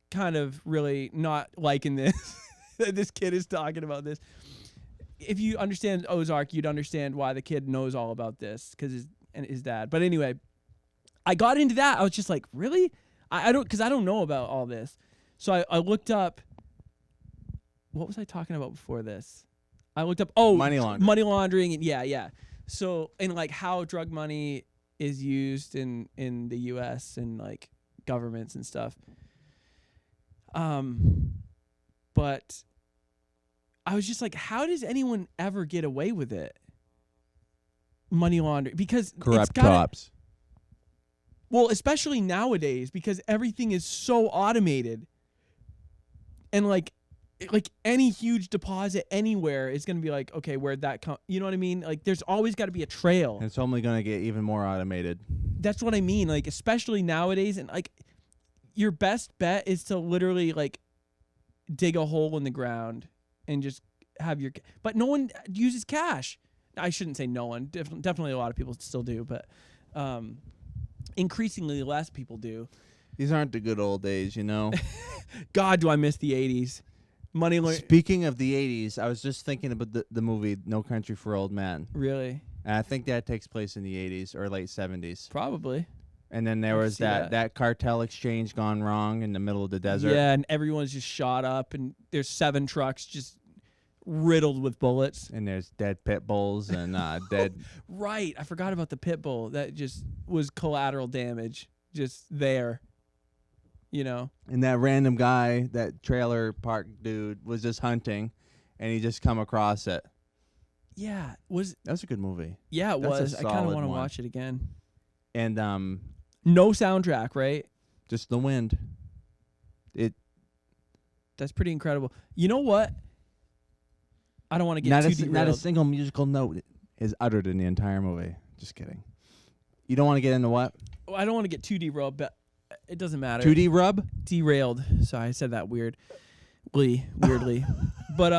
S2: kind of really not liking this. This kid is talking about this. If you understand Ozark, you'd understand why the kid knows all about this because his dad. But anyway, I got into that. I was just like, really? I don't know about all this. So I looked up. What was I talking about before this? I looked up money laundering and yeah. So and like how drug money is used in the U.S. and like governments and stuff. But I was just like, how does anyone ever get away with it? Money laundering, because
S1: Corrupt
S2: it's gotta,
S1: cops.
S2: well, especially nowadays, because everything is so automated, and like any huge deposit anywhere is going to be like, okay, where'd that come? You know what I mean? Like, there's always got to be a trail.
S1: And it's only going to get even more automated.
S2: That's what I mean. Like, especially nowadays, and like, your best bet is to literally like dig a hole in the ground and just have your. But no one uses cash. I shouldn't say no one. Definitely, a lot of people still do, but increasingly less people do.
S1: These aren't the good old days, you know.
S2: God, do I miss the 80s. Money laundering.
S1: Speaking of the 80s, I was just thinking about the movie No Country for Old Men.
S2: Really?
S1: And I think that takes place in the 80s or late 70s.
S2: Probably.
S1: And then there was that cartel exchange gone wrong in the middle of the desert.
S2: Yeah, and everyone's just shot up, and there's 7 trucks just riddled with bullets.
S1: And there's dead pit bulls and dead...
S2: Right. I forgot about the pit bull. That just was collateral damage just there. You know?
S1: And that random guy, that trailer park dude, was just hunting, and he just come across it.
S2: Yeah.
S1: That was a good movie.
S2: Yeah, it
S1: That's a
S2: was. I kind of
S1: solid
S2: want to
S1: one.
S2: watch it again.
S1: And
S2: No soundtrack, right?
S1: just the wind.
S2: That's pretty incredible. You know what? I don't want to get too derailed.
S1: Not a single musical note is uttered in the entire movie. Just kidding. You don't want to get into what?
S2: I don't want to get too derailed, but it doesn't matter.
S1: 2D rub?
S2: Derailed. Sorry, I said that weirdly. But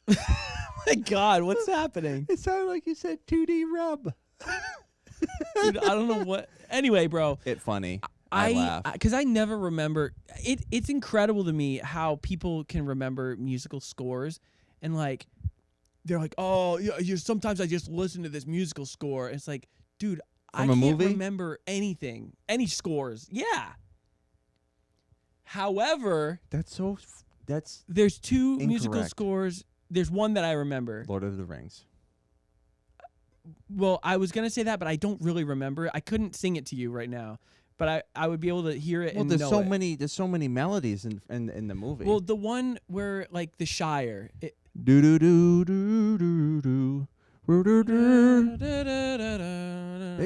S2: my God, what's happening?
S1: It sounded like you said 2D rub.
S2: Dude, I don't know what. Anyway, bro.
S1: It's funny. I laugh.
S2: Because I never remember. It's incredible to me how people can remember musical scores, and like they're like, oh, yeah, sometimes I just listen to this musical score. It's like, dude, I can't remember anything, any scores. Yeah. However, there's 2 musical scores. There's one that I remember.
S1: Lord of the Rings.
S2: Well, I was gonna say that, but I don't really remember it. I couldn't sing it to you right now, but I would be able to hear it.
S1: Well,
S2: and
S1: there's
S2: know
S1: so
S2: it.
S1: there's so many melodies in the movie.
S2: Well, the one where like the Shire.
S1: Do do do do do do. There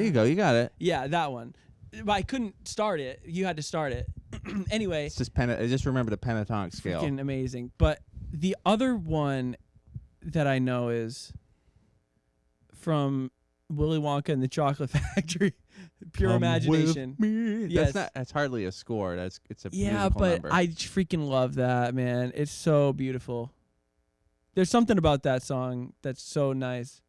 S1: you go. You got it.
S2: Yeah, that one. But I couldn't start it. You had to start it. Anyway.
S1: It's just I just remember the pentatonic scale.
S2: Freaking amazing. But the other one that I know is from Willy Wonka and the Chocolate Factory. Pure
S1: Come
S2: Imagination.
S1: with me.
S2: Yes.
S1: That's hardly a score. It's a
S2: Yeah,
S1: musical
S2: but
S1: number.
S2: I freaking love that, man. It's so beautiful. There's something about that song that's so nice.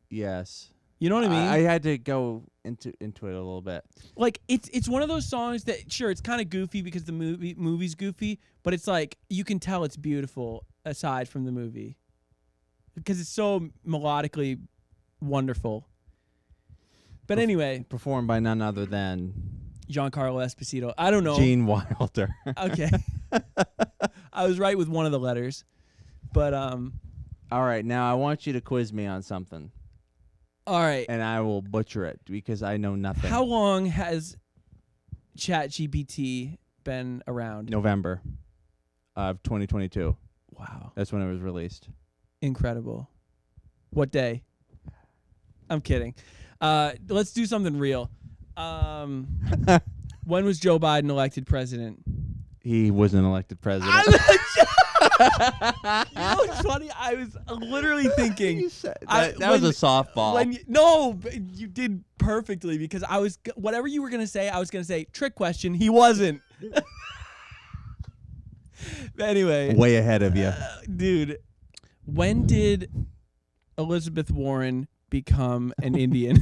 S1: Yes.
S2: You know what I mean?
S1: I had to go into it a little bit.
S2: Like it's one of those songs that sure it's kind of goofy because the movie's goofy, but it's like you can tell it's beautiful aside from the movie because it's so melodically wonderful. But anyway,
S1: Performed by none other than
S2: Giancarlo Esposito. I don't know.
S1: Gene Wilder.
S2: Okay. I was right with one of the letters. But
S1: All right, now I want you to quiz me on something.
S2: all right.
S1: And I will butcher it because I know nothing.
S2: How long has ChatGPT been around?
S1: November of 2022.
S2: Wow.
S1: That's when it was released.
S2: Incredible. What day? I'm kidding. Let's do something real. When was Joe Biden elected president?
S1: He wasn't elected president.
S2: You know what's funny? I was literally thinking
S1: that was a softball.
S2: No, but you did perfectly because I was whatever you were gonna say. I was gonna say trick question. He wasn't. Anyway,
S1: Way ahead of you.
S2: dude. When did Elizabeth Warren become an Indian?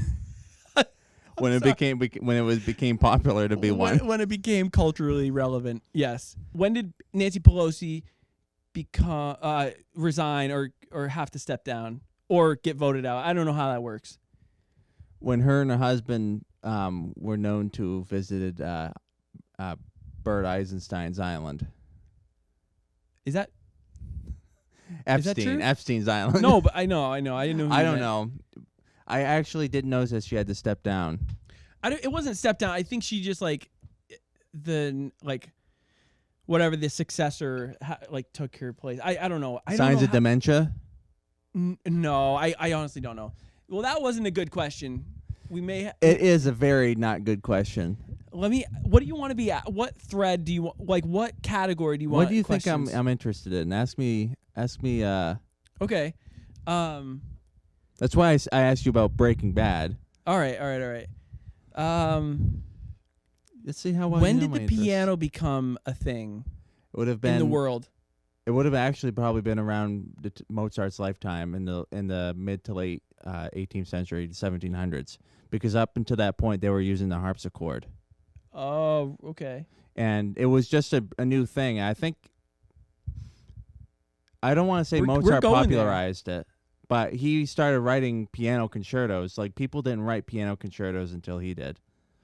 S1: When it became popular to be one.
S2: When it became culturally relevant, yes. When did Nancy Pelosi become resign or have to step down or get voted out? I don't know how that works.
S1: When her and her husband were known to have visited Bert Eisenstein's island.
S2: Is that true?
S1: Epstein's island.
S2: No, but I know. I didn't know.
S1: I don't know. I actually didn't know that she had to step down.
S2: It wasn't step down. I think she just whatever the successor like took her place. I don't know. I don't
S1: Signs
S2: know
S1: of dementia?
S2: No, I honestly don't know. Well, that wasn't a good question. We may.
S1: It is a very not good question.
S2: Let me. What do you want to be at? What thread do you want? Like, what category do you want?
S1: What do you think
S2: questions?
S1: I'm interested in? Ask me.
S2: Okay.
S1: That's why I asked you about Breaking Bad.
S2: All right.
S1: Let's see how well
S2: When
S1: you know
S2: did
S1: my
S2: the
S1: interests.
S2: piano become a thing
S1: It would have been
S2: in the world?
S1: It would have actually probably been around Mozart's lifetime in the mid to late 18th century, the 1700s, because up until that point they were using the harpsichord,
S2: Oh, okay.
S1: and it was just a new thing. I think I don't want to say
S2: We're
S1: Mozart
S2: going there.
S1: popularized it, but he started writing piano concertos. Like people didn't write piano concertos until he did.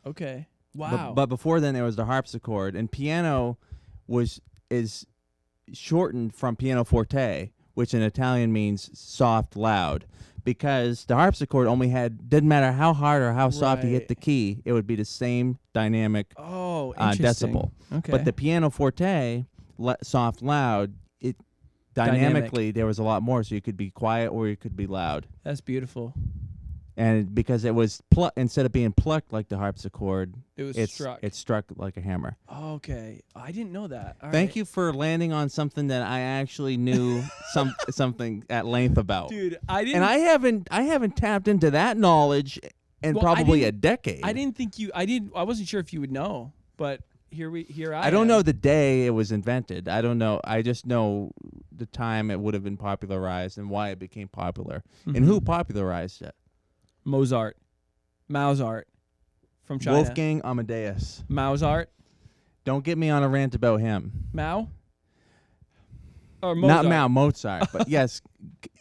S2: Okay. Wow.
S1: But before then there was the harpsichord, and piano is shortened from pianoforte, which in Italian means soft, loud, because the harpsichord didn't matter how hard or how soft you hit
S2: Right.
S1: the key, it would be the same dynamic
S2: Oh, interesting.
S1: decibel.
S2: Okay.
S1: But the pianoforte, soft, loud, it dynamically there was a lot more, so you could be quiet or you could be loud.
S2: That's beautiful.
S1: And because it was instead of being plucked like the harpsichord,
S2: It was struck.
S1: It's struck like a hammer.
S2: Okay. I didn't know that. All
S1: Thank
S2: right.
S1: you for landing on something that I actually knew something at length about.
S2: Dude, I didn't.
S1: And I haven't tapped into that knowledge in
S2: Well, I
S1: probably a
S2: didn't-
S1: decade.
S2: I didn't think you. I wasn't sure if you would know, but here I
S1: I don't
S2: am.
S1: know the day it was invented. I don't know. I just know the time it would have been popularized and why it became popular and who popularized it.
S2: Mozart. From China.
S1: Wolfgang Amadeus.
S2: Mozart.
S1: Don't get me on a rant about him.
S2: Mao? Or Mozart?
S1: Not Mao, Mozart. But yes,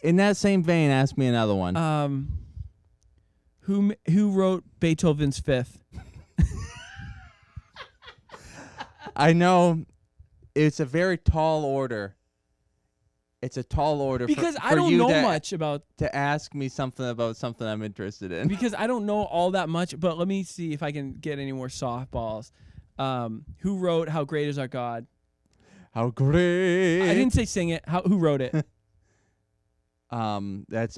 S1: in that same vein, ask me another one.
S2: Who wrote Beethoven's Fifth?
S1: I know it's a very tall order. It's a tall order
S2: Because
S1: for
S2: I don't
S1: you
S2: know much about.
S1: to ask me something about something I'm interested in.
S2: Because I don't know all that much. But let me see if I can get any more softballs. Who wrote How Great Is Our God?
S1: How great!
S2: I didn't say sing it. Who wrote it?
S1: That's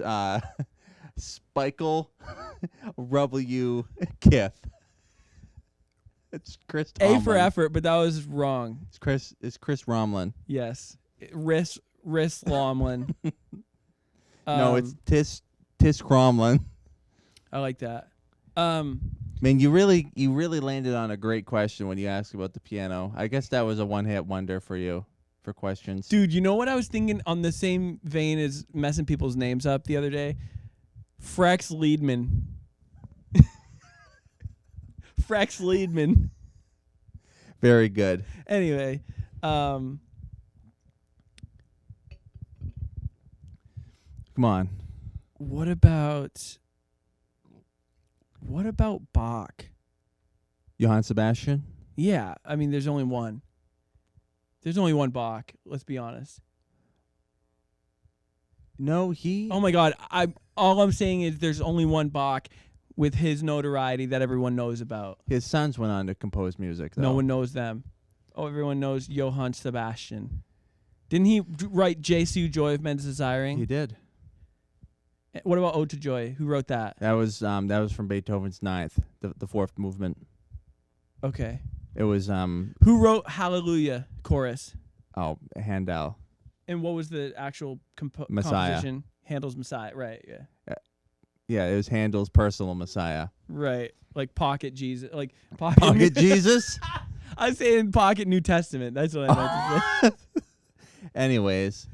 S1: Spikel W. Kith. It's Chris Tomlin.
S2: A for effort, but that was wrong.
S1: It's Chris Romlin.
S2: Yes, Riss Lomlin.
S1: No, it's Tis Cromlin.
S2: I like that.
S1: Man, you really landed on a great question when you asked about the piano. I guess that was a one-hit wonder for you for questions.
S2: Dude, you know what I was thinking on the same vein as messing people's names up the other day? Frex Liedman. Frex Liedman.
S1: Very good.
S2: Anyway,
S1: Come on.
S2: what about Bach?
S1: Johann Sebastian?
S2: Yeah, I mean, there's only one. There's only one Bach. Let's be honest.
S1: No, he...
S2: Oh my God! All I'm saying is there's only one Bach with his notoriety that everyone knows about.
S1: His sons went on to compose music, though.
S2: No one knows them. Oh, everyone knows Johann Sebastian. Didn't he write Jesu, Joy of Men's Desiring?
S1: He did.
S2: What about Ode to Joy? Who wrote that?
S1: That was from Beethoven's Ninth, the fourth movement.
S2: Okay.
S1: It was
S2: Who wrote Hallelujah chorus?
S1: Handel.
S2: And what was the actual
S1: Messiah.
S2: composition? Handel's Messiah. Right, yeah.
S1: Yeah, it was Handel's personal Messiah.
S2: Right. Like Pocket Jesus. Like Pocket,
S1: Pocket Jesus.
S2: I was saying Pocket New Testament. That's what I meant to say.
S1: Anyways,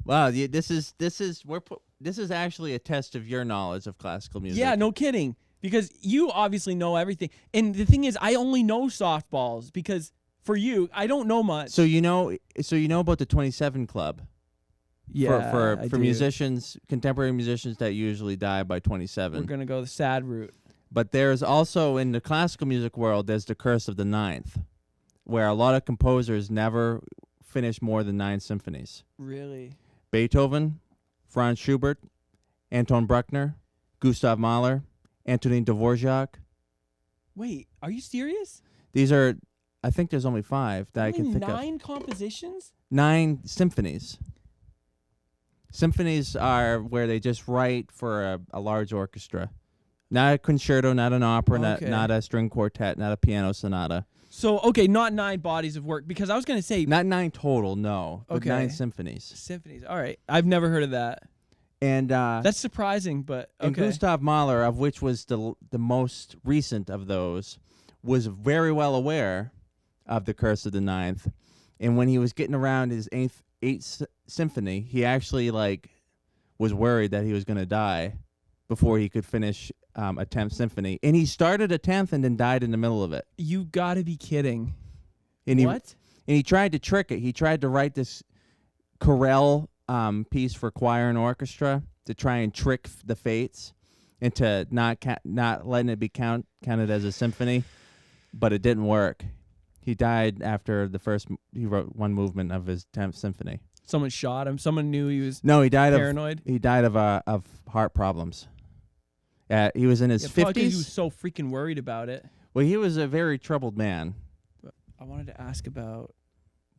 S1: wow, this is actually a test of your knowledge of classical music.
S2: Yeah, no kidding. Because you obviously know everything. And the thing is, I only know softballs because for you, I don't know much.
S1: So you know about the 27 Club.
S2: Yeah,
S1: For
S2: I do.
S1: musicians, contemporary musicians that usually die by 27.
S2: We're gonna go the sad route.
S1: But there's also in the classical music world, there's the curse of the ninth, where a lot of composers never finish more than 9 symphonies.
S2: Really?
S1: Beethoven, Franz Schubert, Anton Bruckner, Gustav Mahler, Antonin Dvorak.
S2: Wait, are you serious?
S1: These are I think there's only 5 that I
S2: Only
S1: can think
S2: 9 compositions?
S1: 9 symphonies. Symphonies are where they just write for a large orchestra. Not a concerto, not an opera,
S2: Okay.
S1: not a string quartet, not a piano sonata.
S2: So, okay, not 9 bodies of work, because I was going to say
S1: Not 9 total, no, but
S2: Okay.
S1: 9 symphonies.
S2: symphonies. All right. I've never heard of that.
S1: And
S2: That's surprising, but
S1: and
S2: okay.
S1: Gustav Mahler, of which was the most recent of those, was very well aware of the Curse of the Ninth. And when he was getting around his eighth symphony, he actually was worried that he was going to die before he could finish a 10th symphony. And he started a 10th and then died in the middle of it.
S2: You got to be kidding.
S1: And
S2: What?
S1: And he tried to trick it. He tried to write this chorale piece for choir and orchestra to try and trick the fates into not letting it be counted as a symphony, but it didn't work. He died after he wrote one movement of his 10th symphony.
S2: Someone shot him. Someone knew he was
S1: No, he died
S2: paranoid.
S1: He died of heart problems. He was in his
S2: Probably 'cause
S1: 50s.
S2: he was so freaking worried about it.
S1: Well, he was a very troubled man.
S2: I wanted to ask about.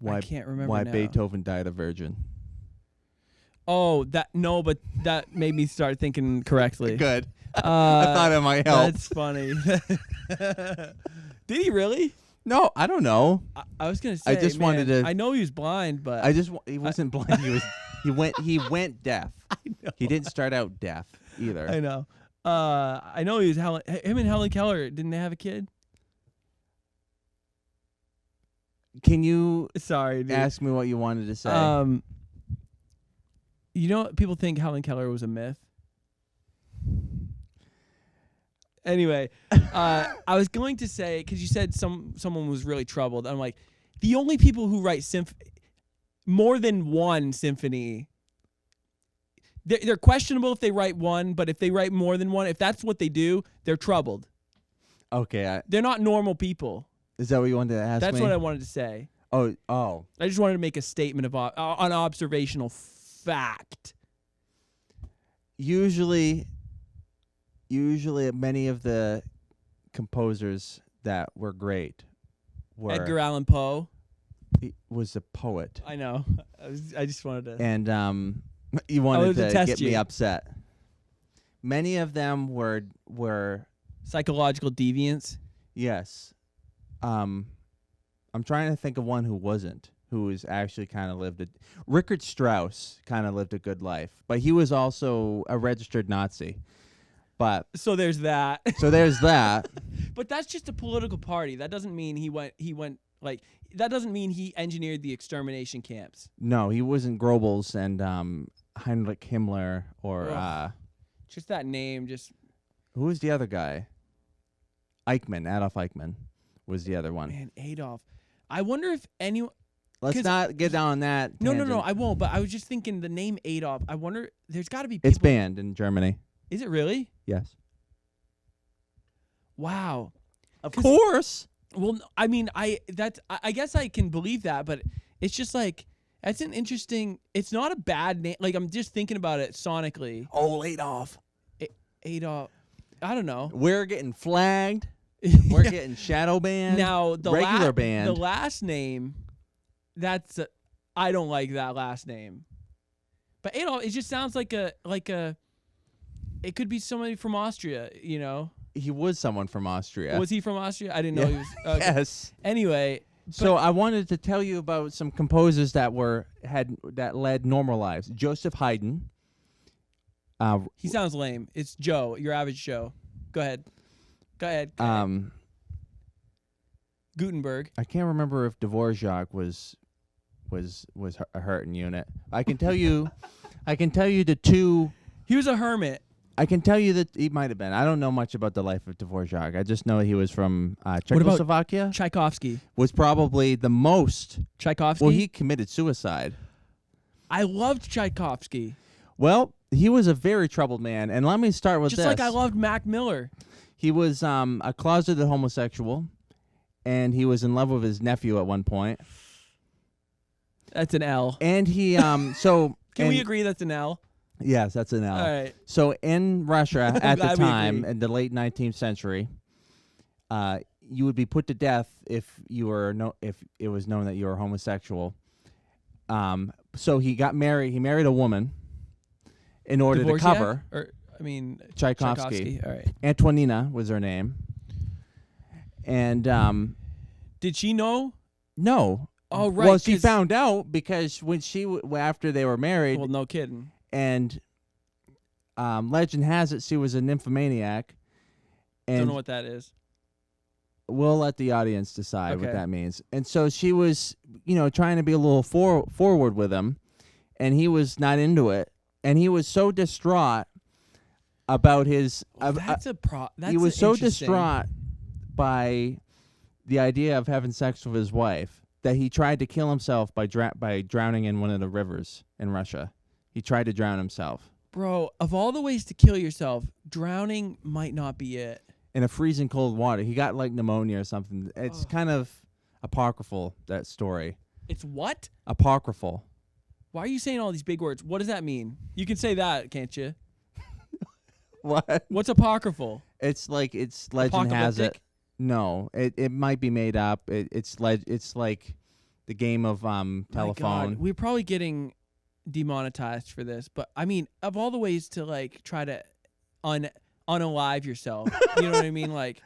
S1: Why
S2: I can't remember
S1: why
S2: now.
S1: Beethoven died a virgin.
S2: Oh, but that made me start thinking correctly.
S1: Good. I thought it might help.
S2: That's funny. Did he really?
S1: No, I don't know.
S2: I was gonna say.
S1: I just wanted to.
S2: I know he was blind, but
S1: He wasn't blind. He went deaf.
S2: I know.
S1: He didn't start out deaf either.
S2: I know. I know he was him and Helen Keller. Didn't they have a kid?
S1: Can you
S2: Sorry, dude.
S1: ask me what you wanted to say?
S2: You know, people think Helen Keller was a myth. Anyway, I was going to say, because you said someone was really troubled. I'm like, the only people who write more than one symphony, they're questionable if they write one, but if they write more than one, if that's what they do, they're troubled.
S1: Okay.
S2: They're not normal people.
S1: Is that what you wanted to ask me?
S2: That's what I wanted to say.
S1: Oh.
S2: I just wanted to make a statement of an observational fact.
S1: Usually many of the composers that were great were
S2: Edgar Allan Poe.
S1: He was a poet.
S2: I know. I just wanted to.
S1: And you wanted to
S2: test
S1: get
S2: you.
S1: me upset. Many of them were
S2: Psychological deviance.
S1: yes. I'm trying to think of one who wasn't, who was actually kind of Richard Strauss kind of lived a good life, but he was also a registered Nazi. But
S2: So there's that.
S1: so there's that.
S2: But that's just a political party. That doesn't mean he went that doesn't mean he engineered the extermination camps.
S1: No, he wasn't Goebbels and Heinrich Himmler or
S2: Ugh. Just that name
S1: who was the other guy? Adolf Eichmann was the other one.
S2: man, Adolf. I wonder if anyone
S1: Let's
S2: 'cause-
S1: not get down that
S2: No,
S1: tangent.
S2: I won't, but I was just thinking the name Adolf. I wonder there's got to be people.
S1: It's banned in Germany.
S2: Is it really?
S1: Yes.
S2: Wow.
S1: Of course.
S2: Well, I mean, I guess I can believe that, but it's just like that's an interesting. It's not a bad name. Like I'm just thinking about it sonically.
S1: Oh, Adolf.
S2: Adolf. I don't know.
S1: We're getting flagged. We're getting shadow banned.
S2: Now the
S1: regular banned.
S2: The last name. That's I don't like that last name. But Adolf, it just sounds like a. It could be somebody from Austria, you know.
S1: He was someone from Austria.
S2: Was he from Austria? I didn't know he was. Okay.
S1: Yes.
S2: Anyway,
S1: So I wanted to tell you about some composers that led normal lives. Joseph Haydn.
S2: he sounds lame. It's Joe, your average Joe. Go ahead. Gutenberg.
S1: I can't remember if Dvorak was a Hurton unit. I can tell you the two.
S2: He was a hermit.
S1: I can tell you that he might have been. I don't know much about the life of Dvorak. I just know he was from Czechoslovakia.
S2: Tchaikovsky.
S1: Was probably the most.
S2: Tchaikovsky.
S1: Well, he committed suicide.
S2: I loved Tchaikovsky.
S1: Well, he was a very troubled man, and let me start with
S2: Just
S1: this.
S2: like I loved Mac Miller.
S1: He was a closeted homosexual, and he was in love with his nephew at one point.
S2: That's an L.
S1: And he so
S2: Can we agree that's an L?
S1: Yes, that's an L.
S2: All right.
S1: So in Russia at the
S2: glad we
S1: time,
S2: agree.
S1: in the late 19th century, you would be put to death if if it was known that you were homosexual. So he got married. He married a woman in order
S2: Dvorak?
S1: to cover.
S2: Or I mean
S1: Tchaikovsky.
S2: All right.
S1: Antonina was her name. And
S2: Did she know?
S1: no.
S2: Oh, right.
S1: Well, she
S2: 'cause-
S1: found out because when after they were married,
S2: Well, no kidding.
S1: and legend has it she was a nymphomaniac. And
S2: Don't know what that is.
S1: we'll let the audience decide what
S2: Okay.
S1: that means. And so she was, trying to be a little forward with him, and he was not into it. And he was so distraught about his.
S2: That's
S1: he was so
S2: interesting.
S1: distraught by the idea of having sex with his wife that he tried to kill himself by drowning in one of the rivers in Russia. He tried to drown himself
S2: Bro, of all the ways to kill yourself, drowning might not be it.
S1: in a freezing cold water. He got like pneumonia or something. It's kind of apocryphal, that story.
S2: It's what?
S1: Apocryphal.
S2: Why are you saying all these big words? What does that mean? You can say that, can't you?
S1: What?
S2: What's apocryphal?
S1: It's like legend has it.
S2: Apocalyptic?
S1: No, it might be made up. It's like the game of
S2: My
S1: telephone.
S2: God, we're probably getting demonetized for this, but I mean, of all the ways to like try to unalive yourself, you know what I mean? Like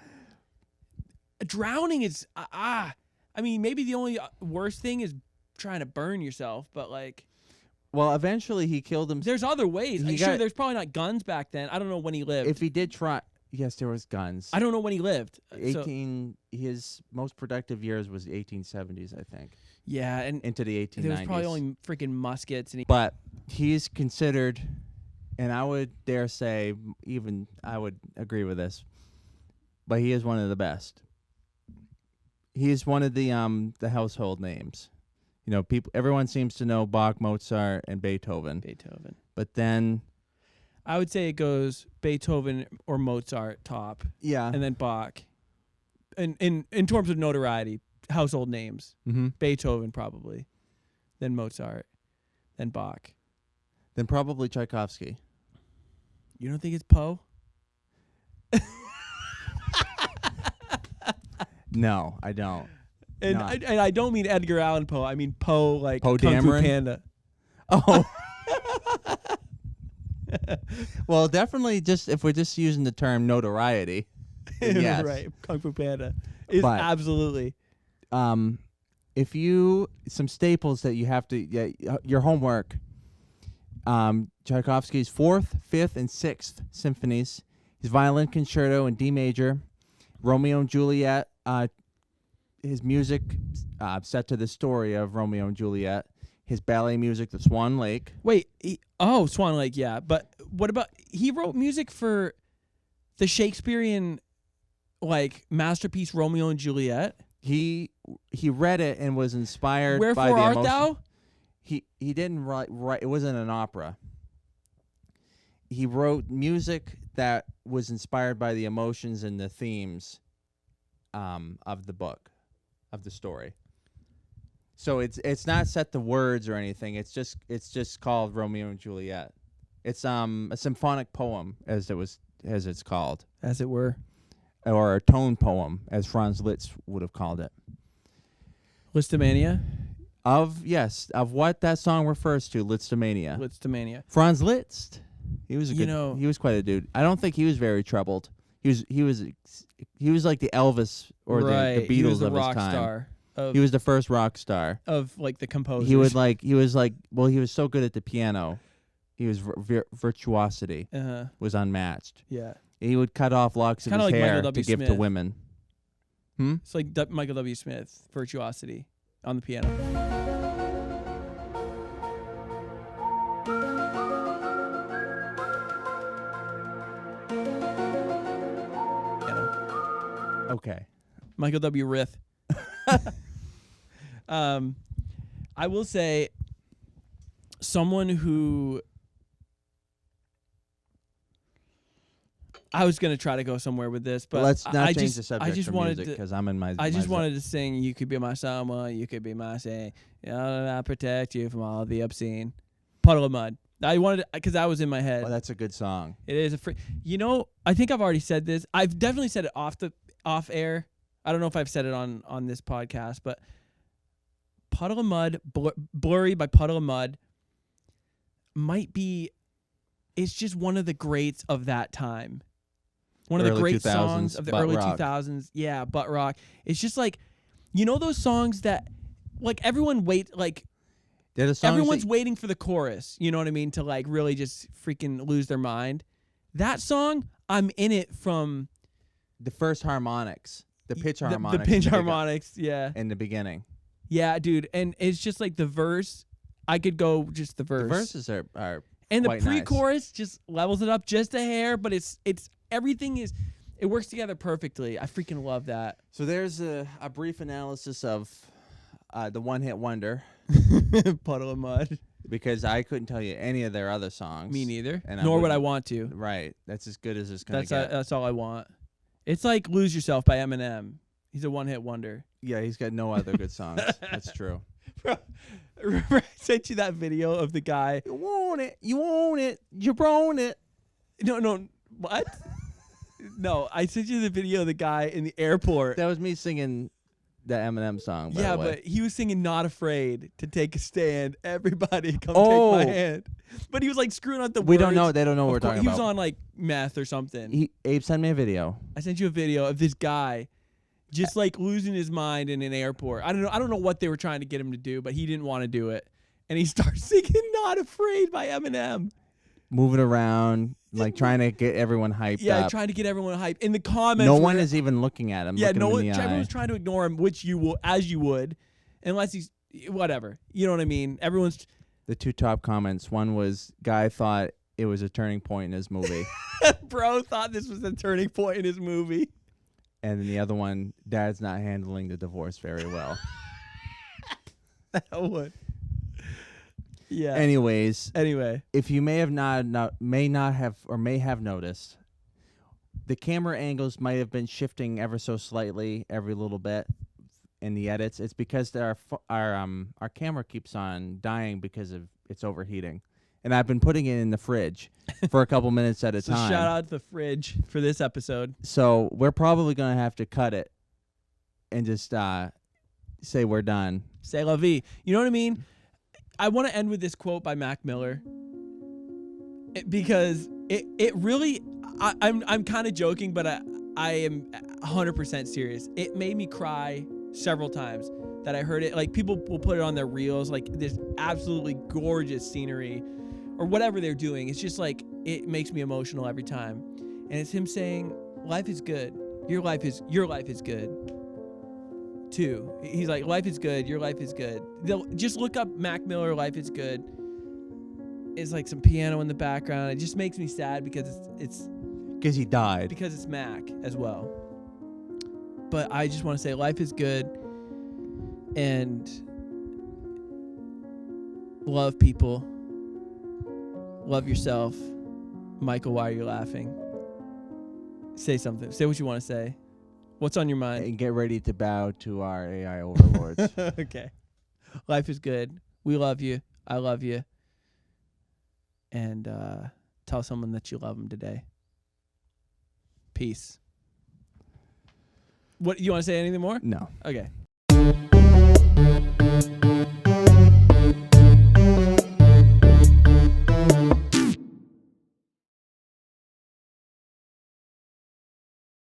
S2: drowning is I mean, maybe the only worst thing is trying to burn yourself, but like
S1: Well, eventually he killed himself.
S2: there's other ways.
S1: He
S2: Sure,
S1: got-
S2: there's probably not guns back then. I don't know when he lived.
S1: If he did try, yes, there was guns.
S2: I don't know when he lived. So,
S1: 18. His most productive years was the 1870s, I think,
S2: yeah, and
S1: into the 1890s.
S2: there was probably only freaking muskets, and
S1: But he's considered, and I would dare say, even I would agree with this, but he is one of the best. He is one of the household names. Everyone seems to know Bach, Mozart, and Beethoven. But then,
S2: I would say it goes Beethoven or Mozart top,
S1: yeah,
S2: and then Bach. And in terms of notoriety, household names,
S1: mm-hmm.
S2: Beethoven probably, then Mozart, then Bach.
S1: Then probably Tchaikovsky.
S2: You don't think it's Poe?
S1: No, I don't.
S2: And
S1: No.
S2: I don't mean Edgar Allan Poe. I mean Poe like
S1: Poe
S2: Kung Fu
S1: Dameron?
S2: Panda.
S1: Oh. Well, definitely just if we're just using the term notoriety. then yes.
S2: Right, Kung Fu Panda is
S1: But-
S2: absolutely.
S1: If some staples that you have to your homework. Tchaikovsky's 4th, 5th, and 6th symphonies, his violin concerto in D major, Romeo and Juliet, his music set to the story of Romeo and Juliet, his ballet music, The Swan Lake.
S2: Wait, Swan Lake, yeah. But what about he wrote music for the Shakespearean like masterpiece Romeo and Juliet?
S1: He read it and was inspired
S2: Wherefore
S1: by the
S2: art
S1: emotion.
S2: thou?
S1: He didn't write. It wasn't an opera. He wrote music that was inspired by the emotions and the themes of the book, of the story. So it's not set to words or anything. It's just called Romeo and Juliet. It's a symphonic poem as it's called,
S2: As it were.
S1: or a tone poem as Franz Liszt would have called it.
S2: Listomania?
S1: Of what that song refers to, Lisztomania.
S2: Listomania.
S1: Franz Liszt. He was
S2: You know-
S1: he was quite a dude. I don't think he was very troubled. He was like the Elvis or
S2: right.
S1: the Beatles
S2: He was the
S1: of
S2: rock
S1: his time.
S2: star of,
S1: He was the first rock star.
S2: of like the composers.
S1: He was so good at the piano. He was virtuosity was unmatched.
S2: Yeah.
S1: He would cut off locks of
S2: Kinda
S1: his
S2: like
S1: hair
S2: Michael
S1: to
S2: W.
S1: give to
S2: Smith.
S1: women.
S2: It's like Michael W. Smith, virtuosity on the piano.
S1: Okay.
S2: Michael W. Rith. I will say someone who I was gonna try to go somewhere with this, but
S1: Let's not
S2: I
S1: change
S2: just,
S1: the subject
S2: I just
S1: from
S2: wanted
S1: music
S2: to,
S1: because I'm in my.
S2: I just
S1: my
S2: wanted to sing "You Could Be My Someone, You Could Be My Say, I protect you from all the obscene." Puddle of Mud. I wanted because that was in my head.
S1: Oh, that's a good song.
S2: It is a I think I've already said this. I've definitely said it off air. I don't know if I've said it on this podcast, but Puddle of Mud, Blurry by Puddle of Mud, it's just one of the greats of that time. One of the great songs of the early 2000s. Yeah, butt rock. It's just like, you know those songs that, like, everyone's waiting for the chorus, you know what I mean, to like really just freaking lose their mind. That song, I'm in it from
S1: the first harmonics, the pitch harmonics.
S2: The pitch harmonics, yeah.
S1: In the beginning.
S2: Yeah, dude. And it's just like the verse, I could go just the verse.
S1: The verses are
S2: and the
S1: quite
S2: pre-chorus just levels it up just a hair, but it's everything it works together perfectly. I freaking love that.
S1: So there's a brief analysis of the one-hit wonder.
S2: Puddle of Mud.
S1: Because I couldn't tell you any of their other songs.
S2: Me neither. Nor would I want to.
S1: Right. That's as good as it's going to get.
S2: That's all I want. It's like Lose Yourself by Eminem. He's a one-hit wonder.
S1: Yeah, he's got no other good songs. That's true.
S2: Bro, remember I sent you that video of the guy.
S1: You want it. You own it. You own it.
S2: No. What? No, I sent you the video of the guy in the airport.
S1: That was me singing the Eminem song, by
S2: yeah,
S1: the way.
S2: but he was singing Not Afraid to Take a Stand. Everybody come take my hand. But he was like screwing up the words.
S1: We don't know. They don't know what we're talking about.
S2: He was on like meth or something.
S1: Abe sent me a video.
S2: I sent you a video of this guy just like losing his mind in an airport. I don't know what they were trying to get him to do, but he didn't want to do it. And he starts singing Not Afraid by Eminem.
S1: Moving around, like trying to get everyone hyped up.
S2: Yeah, trying to get everyone hyped. In the comments,
S1: no one is even looking at him.
S2: Yeah,
S1: no one.
S2: Everyone's trying to ignore him, which you will, as you would, unless he's whatever. You know what I mean? Everyone's.
S1: The two top comments. One was, guy thought it was a turning point in his movie.
S2: Bro thought this was a turning point in his movie.
S1: And then the other one, dad's not handling the divorce very well.
S2: That would. Yeah.
S1: Anyways,
S2: if
S1: you may have may have noticed, the camera angles might have been shifting ever so slightly every little bit in the edits. It's because our camera keeps on dying because of it's overheating, and I've been putting it in the fridge for a couple minutes at a time.
S2: Shout out to the fridge for this episode.
S1: So we're probably gonna have to cut it and just say we're done.
S2: C'est la vie. You know what I mean? I want to end with this quote by Mac Miller because it really, I'm kind of joking, but I am 100% serious. It made me cry several times that I heard it. Like, people will put it on their reels, like this absolutely gorgeous scenery or whatever they're doing. It's just like, it makes me emotional every time. And it's him saying, life is good. Your life is good. Too. He's like, life is good. Your life is good. They'll just look up Mac Miller, Life is Good. It's like some piano in the background. It just makes me sad because it's
S1: because he died.
S2: Because it's Mac as well. But I just want to say life is good and love people. Love yourself. Michael, why are you laughing? Say something. Say what you want to say. What's on your mind?
S1: And get ready to bow to our AI overlords.
S2: Okay. Life is good. We love you. I love you. And tell someone that you love them today. Peace. What, you want to say anything more?
S1: No.
S2: Okay.